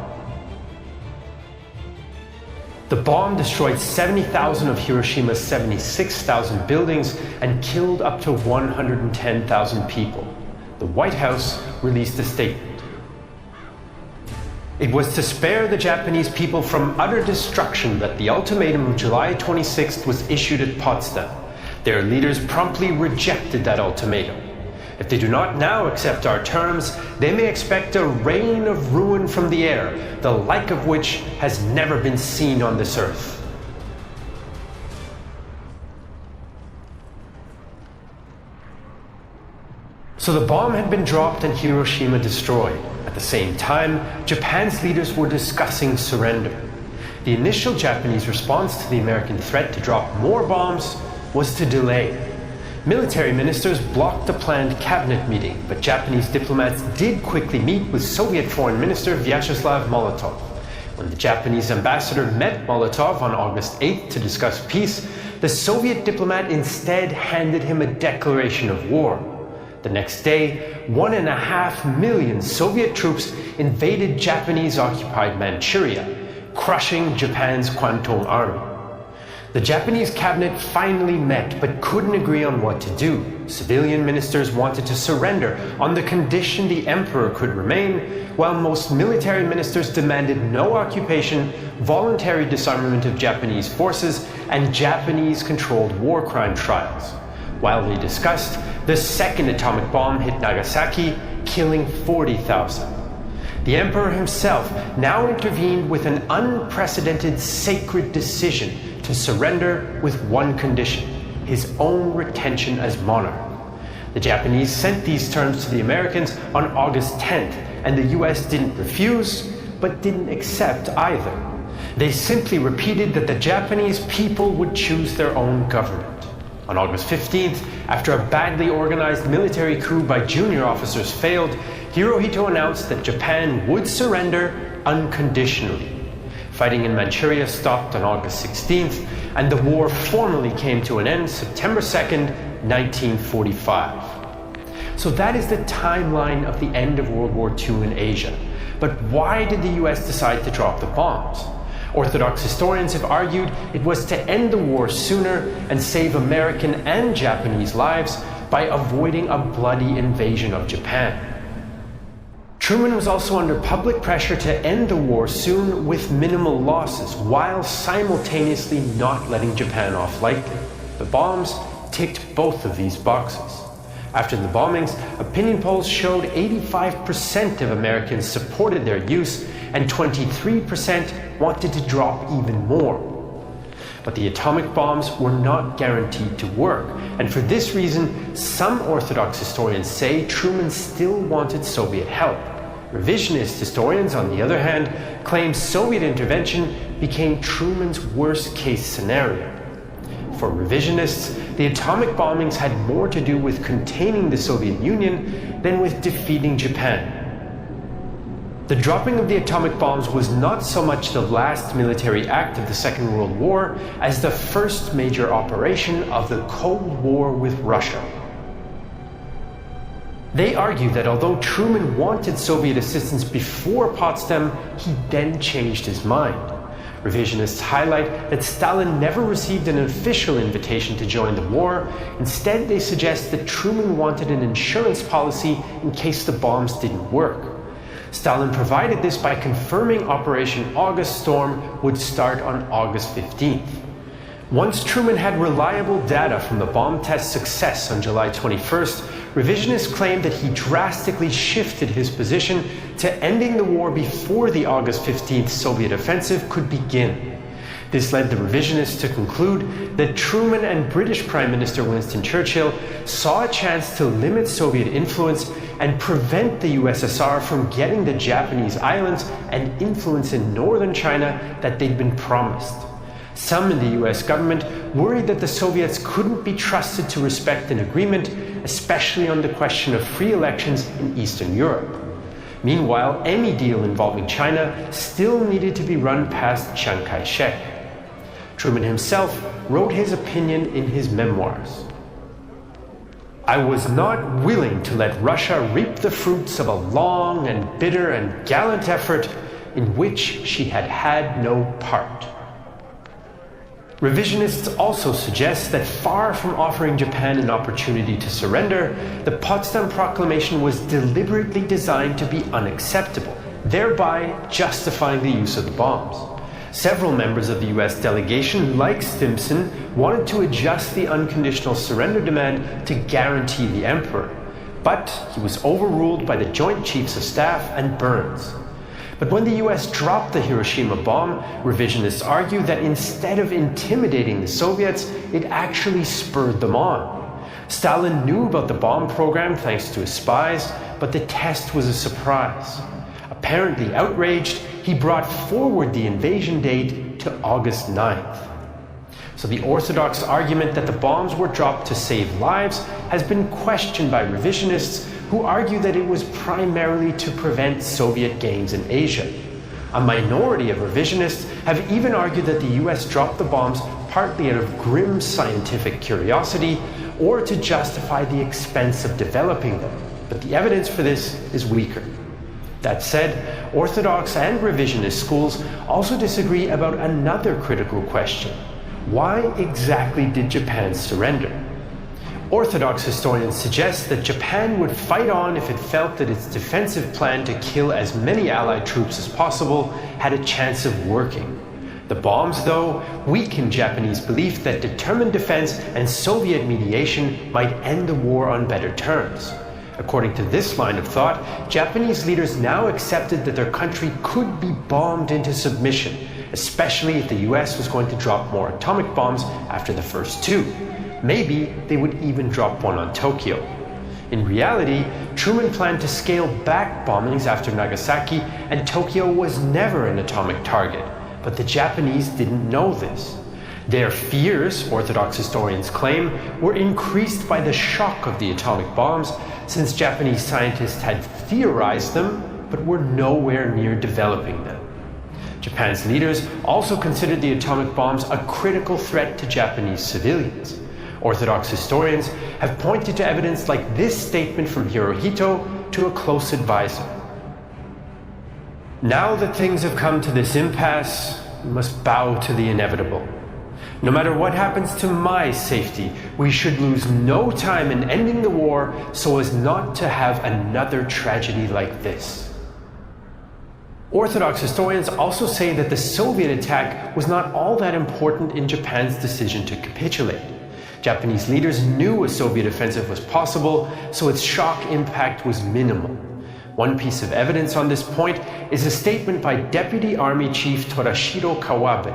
The bomb destroyed 70,000 of Hiroshima's 76,000 buildings and killed up to 110,000 people. The White House released a statement. It was to spare the Japanese people from utter destruction that the ultimatum of July 26th was issued at Potsdam. Their leaders promptly rejected that ultimatum. If they do not now accept our terms, they may expect a rain of ruin from the air, the like of which has never been seen on this earth. So the bomb had been dropped and Hiroshima destroyed. At the same time, Japan's leaders were discussing surrender. The initial Japanese response to the American threat to drop more bombs was to delay. Military ministers blocked the planned cabinet meeting, but Japanese diplomats did quickly meet with Soviet Foreign Minister Vyacheslav Molotov. When the Japanese ambassador met Molotov on August 8th to discuss peace, the Soviet diplomat instead handed him a declaration of war. The next day, 1.5 million Soviet troops invaded Japanese-occupied Manchuria, crushing Japan's Kwantung Army. The Japanese cabinet finally met but couldn't agree on what to do. Civilian ministers wanted to surrender on the condition the emperor could remain, while most military ministers demanded no occupation, voluntary disarmament of Japanese forces, and Japanese-controlled war crime trials. While they discussed, the second atomic bomb hit Nagasaki, killing 40,000. The emperor himself now intervened with an unprecedented sacred decision to surrender with one condition: his own retention as monarch. The Japanese sent these terms to the Americans on August 10th, and the US didn't refuse, but didn't accept either. They simply repeated that the Japanese people would choose their own government. On August 15th, after a badly organized military coup by junior officers failed, Hirohito announced that Japan would surrender unconditionally. Fighting in Manchuria stopped on August 16th, and the war formally came to an end September 2nd, 1945. So that is the timeline of the end of World War II in Asia. But why did the US decide to drop the bombs? Orthodox historians have argued it was to end the war sooner and save American and Japanese lives by avoiding a bloody invasion of Japan. Truman was also under public pressure to end the war soon with minimal losses, while simultaneously not letting Japan off lightly. The bombs ticked both of these boxes. After the bombings, opinion polls showed 85% of Americans supported their use and 23% wanted to drop even more. But the atomic bombs were not guaranteed to work, and for this reason, some Orthodox historians say Truman still wanted Soviet help. Revisionist historians, on the other hand, claim Soviet intervention became Truman's worst-case scenario. For revisionists, the atomic bombings had more to do with containing the Soviet Union than with defeating Japan. The dropping of the atomic bombs was not so much the last military act of the Second World War as the first major operation of the Cold War with Russia. They argue that although Truman wanted Soviet assistance before Potsdam, he then changed his mind. Revisionists highlight that Stalin never received an official invitation to join the war. Instead, they suggest that Truman wanted an insurance policy in case the bombs didn't work. Stalin provided this by confirming Operation August Storm would start on August 15th. Once Truman had reliable data from the bomb test success on July 21st, revisionists claimed that he drastically shifted his position to ending the war before the August 15th Soviet offensive could begin. This led the revisionists to conclude that Truman and British Prime Minister Winston Churchill saw a chance to limit Soviet influence and prevent the USSR from getting the Japanese islands and influence in northern China that they'd been promised. Some in the US government worried that the Soviets couldn't be trusted to respect an agreement, especially on the question of free elections in Eastern Europe. Meanwhile, any deal involving China still needed to be run past Chiang Kai-shek. Truman himself wrote his opinion in his memoirs. "I was not willing to let Russia reap the fruits of a long and bitter and gallant effort in which she had had no part." Revisionists also suggest that far from offering Japan an opportunity to surrender, the Potsdam Proclamation was deliberately designed to be unacceptable, thereby justifying the use of the bombs. Several members of the US delegation, like Stimson, wanted to adjust the unconditional surrender demand to guarantee the emperor, but he was overruled by the Joint Chiefs of Staff and Burns. But when the US dropped the Hiroshima bomb, revisionists argue that instead of intimidating the Soviets, it actually spurred them on. Stalin knew about the bomb program thanks to his spies, but the test was a surprise. Apparently outraged, he brought forward the invasion date to August 9th. So the orthodox argument that the bombs were dropped to save lives has been questioned by revisionists who argue that it was primarily to prevent Soviet gains in Asia. A minority of revisionists have even argued that the US dropped the bombs partly out of grim scientific curiosity or to justify the expense of developing them, but the evidence for this is weaker. That said, orthodox and revisionist schools also disagree about another critical question. Why exactly did Japan surrender? Orthodox historians suggest that Japan would fight on if it felt that its defensive plan to kill as many Allied troops as possible had a chance of working. The bombs, though, weakened Japanese belief that determined defense and Soviet mediation might end the war on better terms. According to this line of thought, Japanese leaders now accepted that their country could be bombed into submission, especially if the US was going to drop more atomic bombs after the first two. Maybe they would even drop one on Tokyo. In reality, Truman planned to scale back bombings after Nagasaki, and Tokyo was never an atomic target, but the Japanese didn't know this. Their fears, Orthodox historians claim, were increased by the shock of the atomic bombs, since Japanese scientists had theorized them, but were nowhere near developing them. Japan's leaders also considered the atomic bombs a critical threat to Japanese civilians. Orthodox historians have pointed to evidence like this statement from Hirohito to a close advisor. "Now that things have come to this impasse, we must bow to the inevitable. No matter what happens to my safety, we should lose no time in ending the war so as not to have another tragedy like this." Orthodox historians also say that the Soviet attack was not all that important in Japan's decision to capitulate. Japanese leaders knew a Soviet offensive was possible, so its shock impact was minimal. One piece of evidence on this point is a statement by Deputy Army Chief Torashiro Kawabe.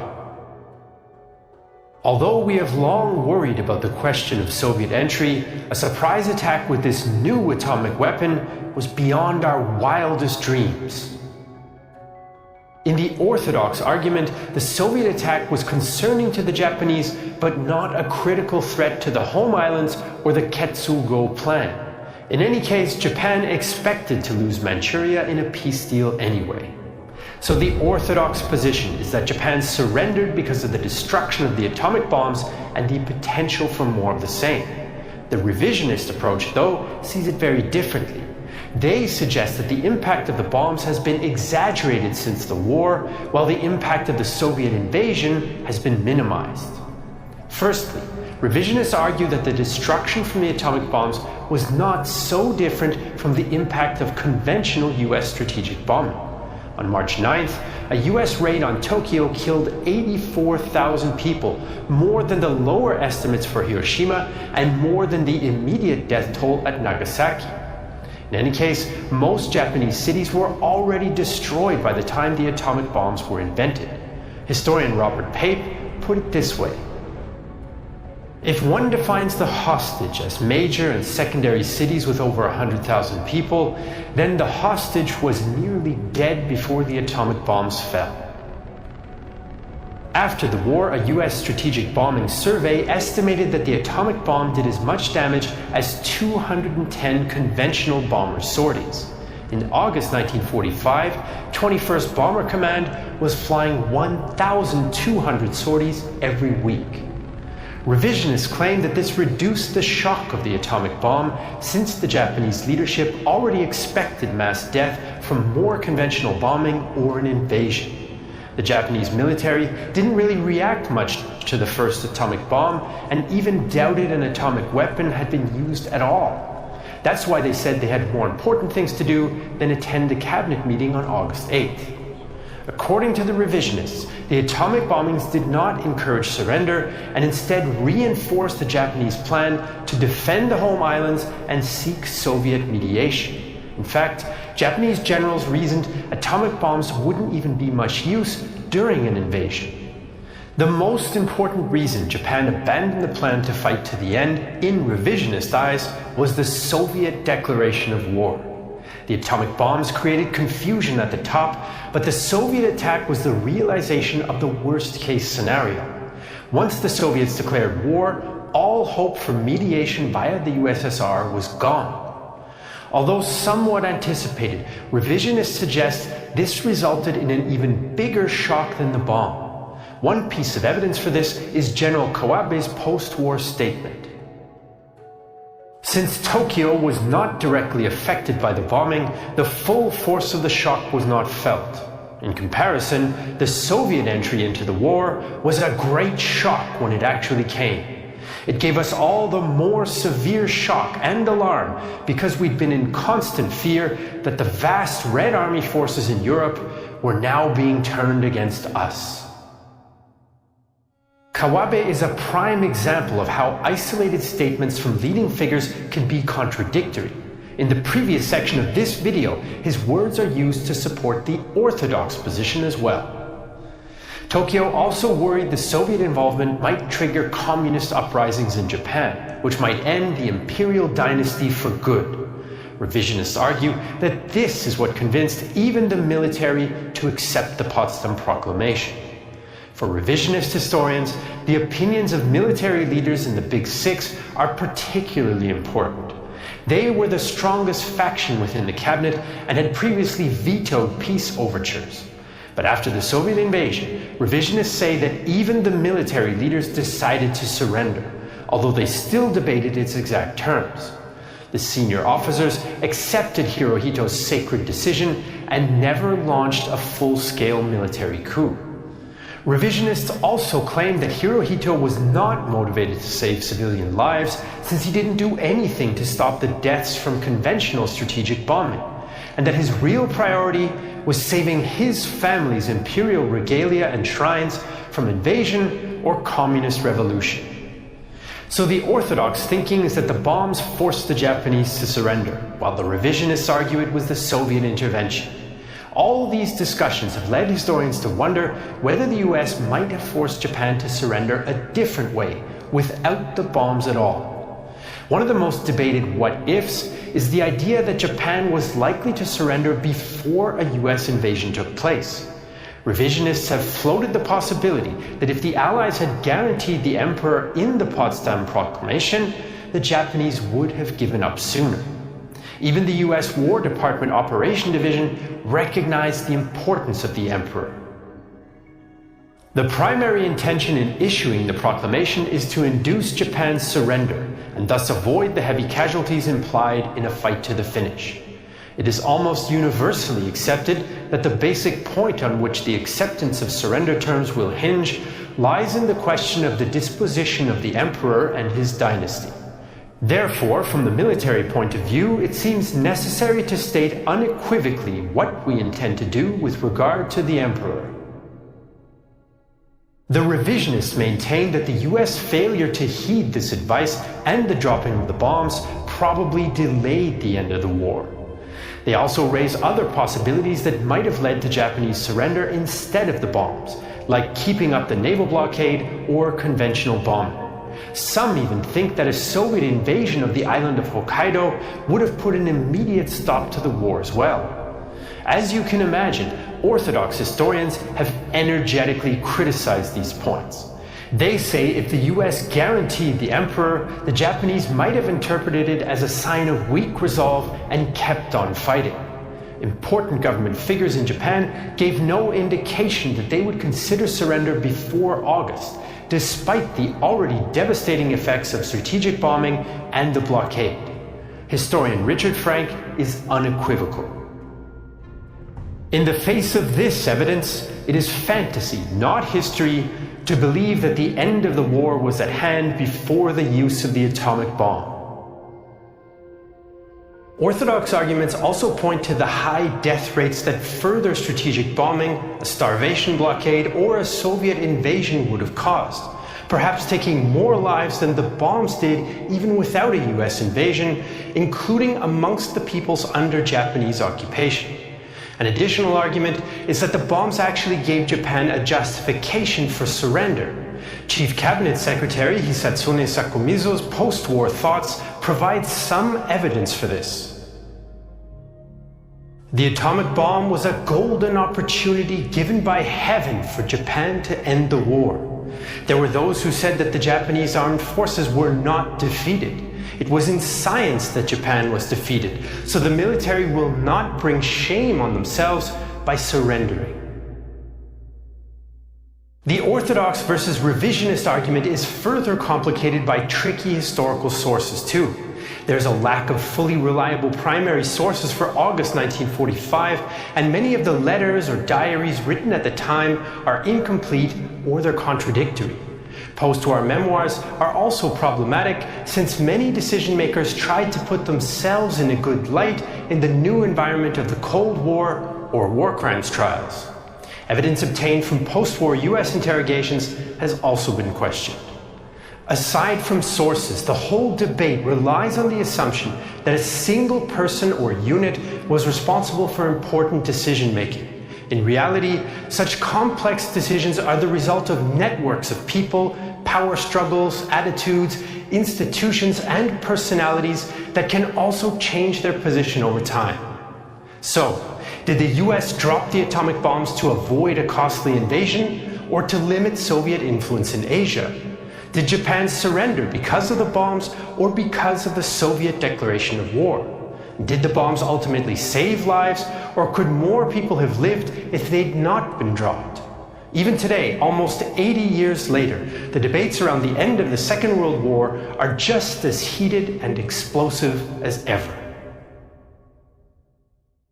"Although we have long worried about the question of Soviet entry, a surprise attack with this new atomic weapon was beyond our wildest dreams." In the orthodox argument, the Soviet attack was concerning to the Japanese, but not a critical threat to the home islands or the Ketsugo plan. In any case, Japan expected to lose Manchuria in a peace deal anyway. So the orthodox position is that Japan surrendered because of the destruction of the atomic bombs and the potential for more of the same. The revisionist approach, though, sees it very differently. They suggest that the impact of the bombs has been exaggerated since the war, while the impact of the Soviet invasion has been minimized. Firstly, revisionists argue that the destruction from the atomic bombs was not so different from the impact of conventional US strategic bombing. On March 9th, a US raid on Tokyo killed 84,000 people, more than the lower estimates for Hiroshima and more than the immediate death toll at Nagasaki. In any case, most Japanese cities were already destroyed by the time the atomic bombs were invented. Historian Robert Pape put it this way: if one defines the hostage as major and secondary cities with over 100,000 people, then the hostage was nearly dead before the atomic bombs fell. After the war, a US strategic bombing survey estimated that the atomic bomb did as much damage as 210 conventional bomber sorties. In August 1945, 21st Bomber Command was flying 1,200 sorties every week. Revisionists claim that this reduced the shock of the atomic bomb, since the Japanese leadership already expected mass death from more conventional bombing or an invasion. The Japanese military didn't really react much to the first atomic bomb and even doubted an atomic weapon had been used at all. That's why they said they had more important things to do than attend a cabinet meeting on August 8th. According to the revisionists, the atomic bombings did not encourage surrender and instead reinforced the Japanese plan to defend the home islands and seek Soviet mediation. In fact, Japanese generals reasoned atomic bombs wouldn't even be much use during an invasion. The most important reason Japan abandoned the plan to fight to the end, in revisionist eyes, was the Soviet declaration of war. The atomic bombs created confusion at the top, but the Soviet attack was the realization of the worst-case scenario. Once the Soviets declared war, all hope for mediation via the USSR was gone. Although somewhat anticipated, revisionists suggest this resulted in an even bigger shock than the bomb. One piece of evidence for this is General Kawabe's post-war statement. Since Tokyo was not directly affected by the bombing, the full force of the shock was not felt. In comparison, the Soviet entry into the war was a great shock when it actually came. It gave us all the more severe shock and alarm because we'd been in constant fear that the vast Red Army forces in Europe were now being turned against us. Kawabe is a prime example of how isolated statements from leading figures can be contradictory. In the previous section of this video, his words are used to support the orthodox position as well. Tokyo also worried the Soviet involvement might trigger communist uprisings in Japan, which might end the imperial dynasty for good. Revisionists argue that this is what convinced even the military to accept the Potsdam Proclamation. For revisionist historians, the opinions of military leaders in the Big Six are particularly important. They were the strongest faction within the cabinet and had previously vetoed peace overtures. But after the Soviet invasion, revisionists say that even the military leaders decided to surrender, although they still debated its exact terms. The senior officers accepted Hirohito's sacred decision and never launched a full-scale military coup. Revisionists also claim that Hirohito was not motivated to save civilian lives, since he didn't do anything to stop the deaths from conventional strategic bombing, and that his real priority was saving his family's imperial regalia and shrines from invasion or communist revolution. So the orthodox thinking is that the bombs forced the Japanese to surrender, while the revisionists argue it was the Soviet intervention. All these discussions have led historians to wonder whether the US might have forced Japan to surrender a different way, without the bombs at all. One of the most debated what-ifs is the idea that Japan was likely to surrender before a US invasion took place. Revisionists have floated the possibility that if the Allies had guaranteed the emperor in the Potsdam Proclamation, the Japanese would have given up sooner. Even the US War Department Operation Division recognized the importance of the emperor. The primary intention in issuing the proclamation is to induce Japan's surrender and thus avoid the heavy casualties implied in a fight to the finish. It is almost universally accepted that the basic point on which the acceptance of surrender terms will hinge lies in the question of the disposition of the emperor and his dynasty. Therefore, from the military point of view, it seems necessary to state unequivocally what we intend to do with regard to the Emperor. The revisionists maintain that the US failure to heed this advice and the dropping of the bombs probably delayed the end of the war. They also raise other possibilities that might have led to Japanese surrender instead of the bombs, like keeping up the naval blockade or conventional bombing. Some even think that a Soviet invasion of the island of Hokkaido would have put an immediate stop to the war as well. As you can imagine, Orthodox historians have energetically criticized these points. They say if the US guaranteed the Emperor, the Japanese might have interpreted it as a sign of weak resolve and kept on fighting. Important government figures in Japan gave no indication that they would consider surrender before August, despite the already devastating effects of strategic bombing and the blockade. Historian Richard Frank is unequivocal. In the face of this evidence, it is fantasy, not history, to believe that the end of the war was at hand before the use of the atomic bomb. Orthodox arguments also point to the high death rates that further strategic bombing, a starvation blockade, or a Soviet invasion would have caused, perhaps taking more lives than the bombs did even without a US invasion, including amongst the peoples under Japanese occupation. An additional argument is that the bombs actually gave Japan a justification for surrender. Chief Cabinet Secretary Hisatsune Sakomizo's post-war thoughts provide some evidence for this. The atomic bomb was a golden opportunity given by heaven for Japan to end the war. There were those who said that the Japanese armed forces were not defeated. It was in science that Japan was defeated, so the military will not bring shame on themselves by surrendering. The orthodox versus revisionist argument is further complicated by tricky historical sources too. There's a lack of fully reliable primary sources for August 1945, and many of the letters or diaries written at the time are incomplete or they're contradictory. Post-war memoirs are also problematic since many decision-makers tried to put themselves in a good light in the new environment of the Cold War or war crimes trials. Evidence obtained from post-war US interrogations has also been questioned. Aside from sources, the whole debate relies on the assumption that a single person or unit was responsible for important decision-making. In reality, such complex decisions are the result of networks of people, power struggles, attitudes, institutions, and personalities that can also change their position over time. So, did the US drop the atomic bombs to avoid a costly invasion or to limit Soviet influence in Asia? Did Japan surrender because of the bombs or because of the Soviet declaration of war? Did the bombs ultimately save lives, or could more people have lived if they'd not been dropped? Even today, almost 80 years later, the debates around the end of the Second World War are just as heated and explosive as ever.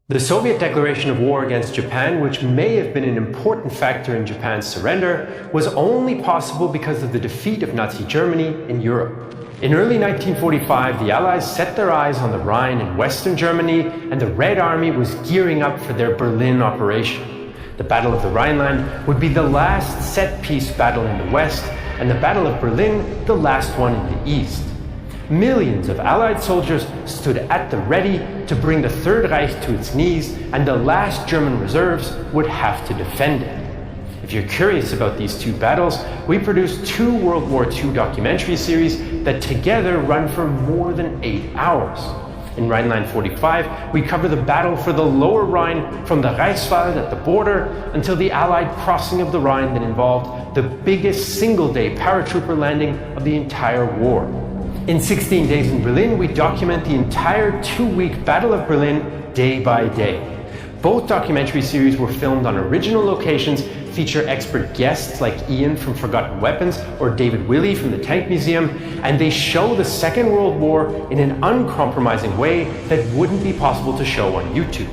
The Soviet declaration of war against Japan, which may have been an important factor in Japan's surrender, was only possible because of the defeat of Nazi Germany in Europe. In early 1945, the Allies set their eyes on the Rhine in Western Germany, and the Red Army was gearing up for their Berlin operation. The Battle of the Rhineland would be the last set-piece battle in the West, and the Battle of Berlin the last one in the East. Millions of Allied soldiers stood at the ready to bring the Third Reich to its knees, and the last German reserves would have to defend it. If you're curious about these two battles, we produced 2 World War II documentary series that together run for more than 8 hours. In Rhineland 45, we cover the battle for the Lower Rhine from the Reichswald at the border until the Allied crossing of the Rhine that involved the biggest single-day paratrooper landing of the entire war. In 16 Days in Berlin, we document the entire 2-week Battle of Berlin day by day. Both documentary series were filmed on original locations, feature expert guests like Ian from Forgotten Weapons or David Willey from the Tank Museum, and they show the Second World War in an uncompromising way that wouldn't be possible to show on YouTube.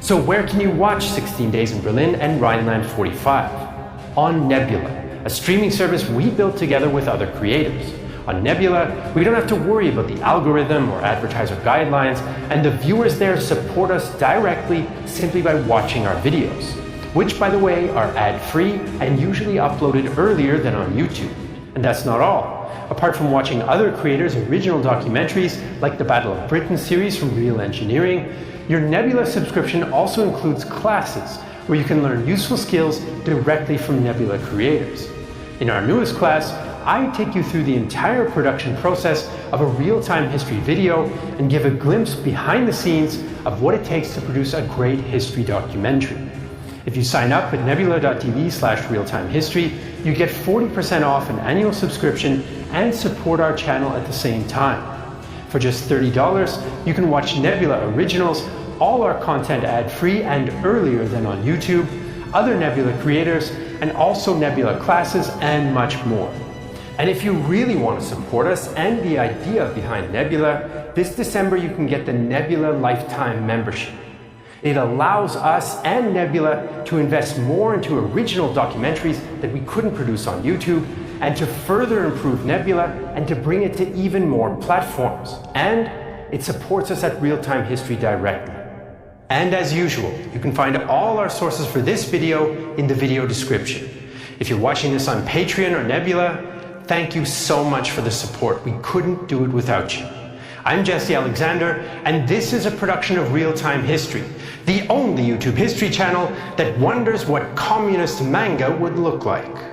So where can you watch 16 Days in Berlin and Rhineland 45? On Nebula, a streaming service we built together with other creators. On Nebula, we don't have to worry about the algorithm or advertiser guidelines, and the viewers there support us directly simply by watching our videos, which, by the way, are ad-free and usually uploaded earlier than on YouTube. And that's not all. Apart from watching other creators' original documentaries like the Battle of Britain series from Real Engineering, your Nebula subscription also includes classes where you can learn useful skills directly from Nebula creators. In our newest class, I take you through the entire production process of a real-time history video and give a glimpse behind the scenes of what it takes to produce a great history documentary. If you sign up at nebula.tv/realtimehistory, you get 40% off an annual subscription and support our channel at the same time. For just $30, you can watch Nebula Originals, all our content ad-free and earlier than on YouTube, other Nebula creators, and also Nebula classes, and much more. And if you really want to support us and the idea behind Nebula, this December you can get the Nebula Lifetime Membership. It allows us and Nebula to invest more into original documentaries that we couldn't produce on YouTube, and to further improve Nebula and to bring it to even more platforms. And it supports us at Real Time History directly. And as usual, you can find all our sources for this video in the video description. If you're watching this on Patreon or Nebula, thank you so much for the support. We couldn't do it without you. I'm Jesse Alexander, and this is a production of Real Time History, the only YouTube history channel that wonders what communist manga would look like.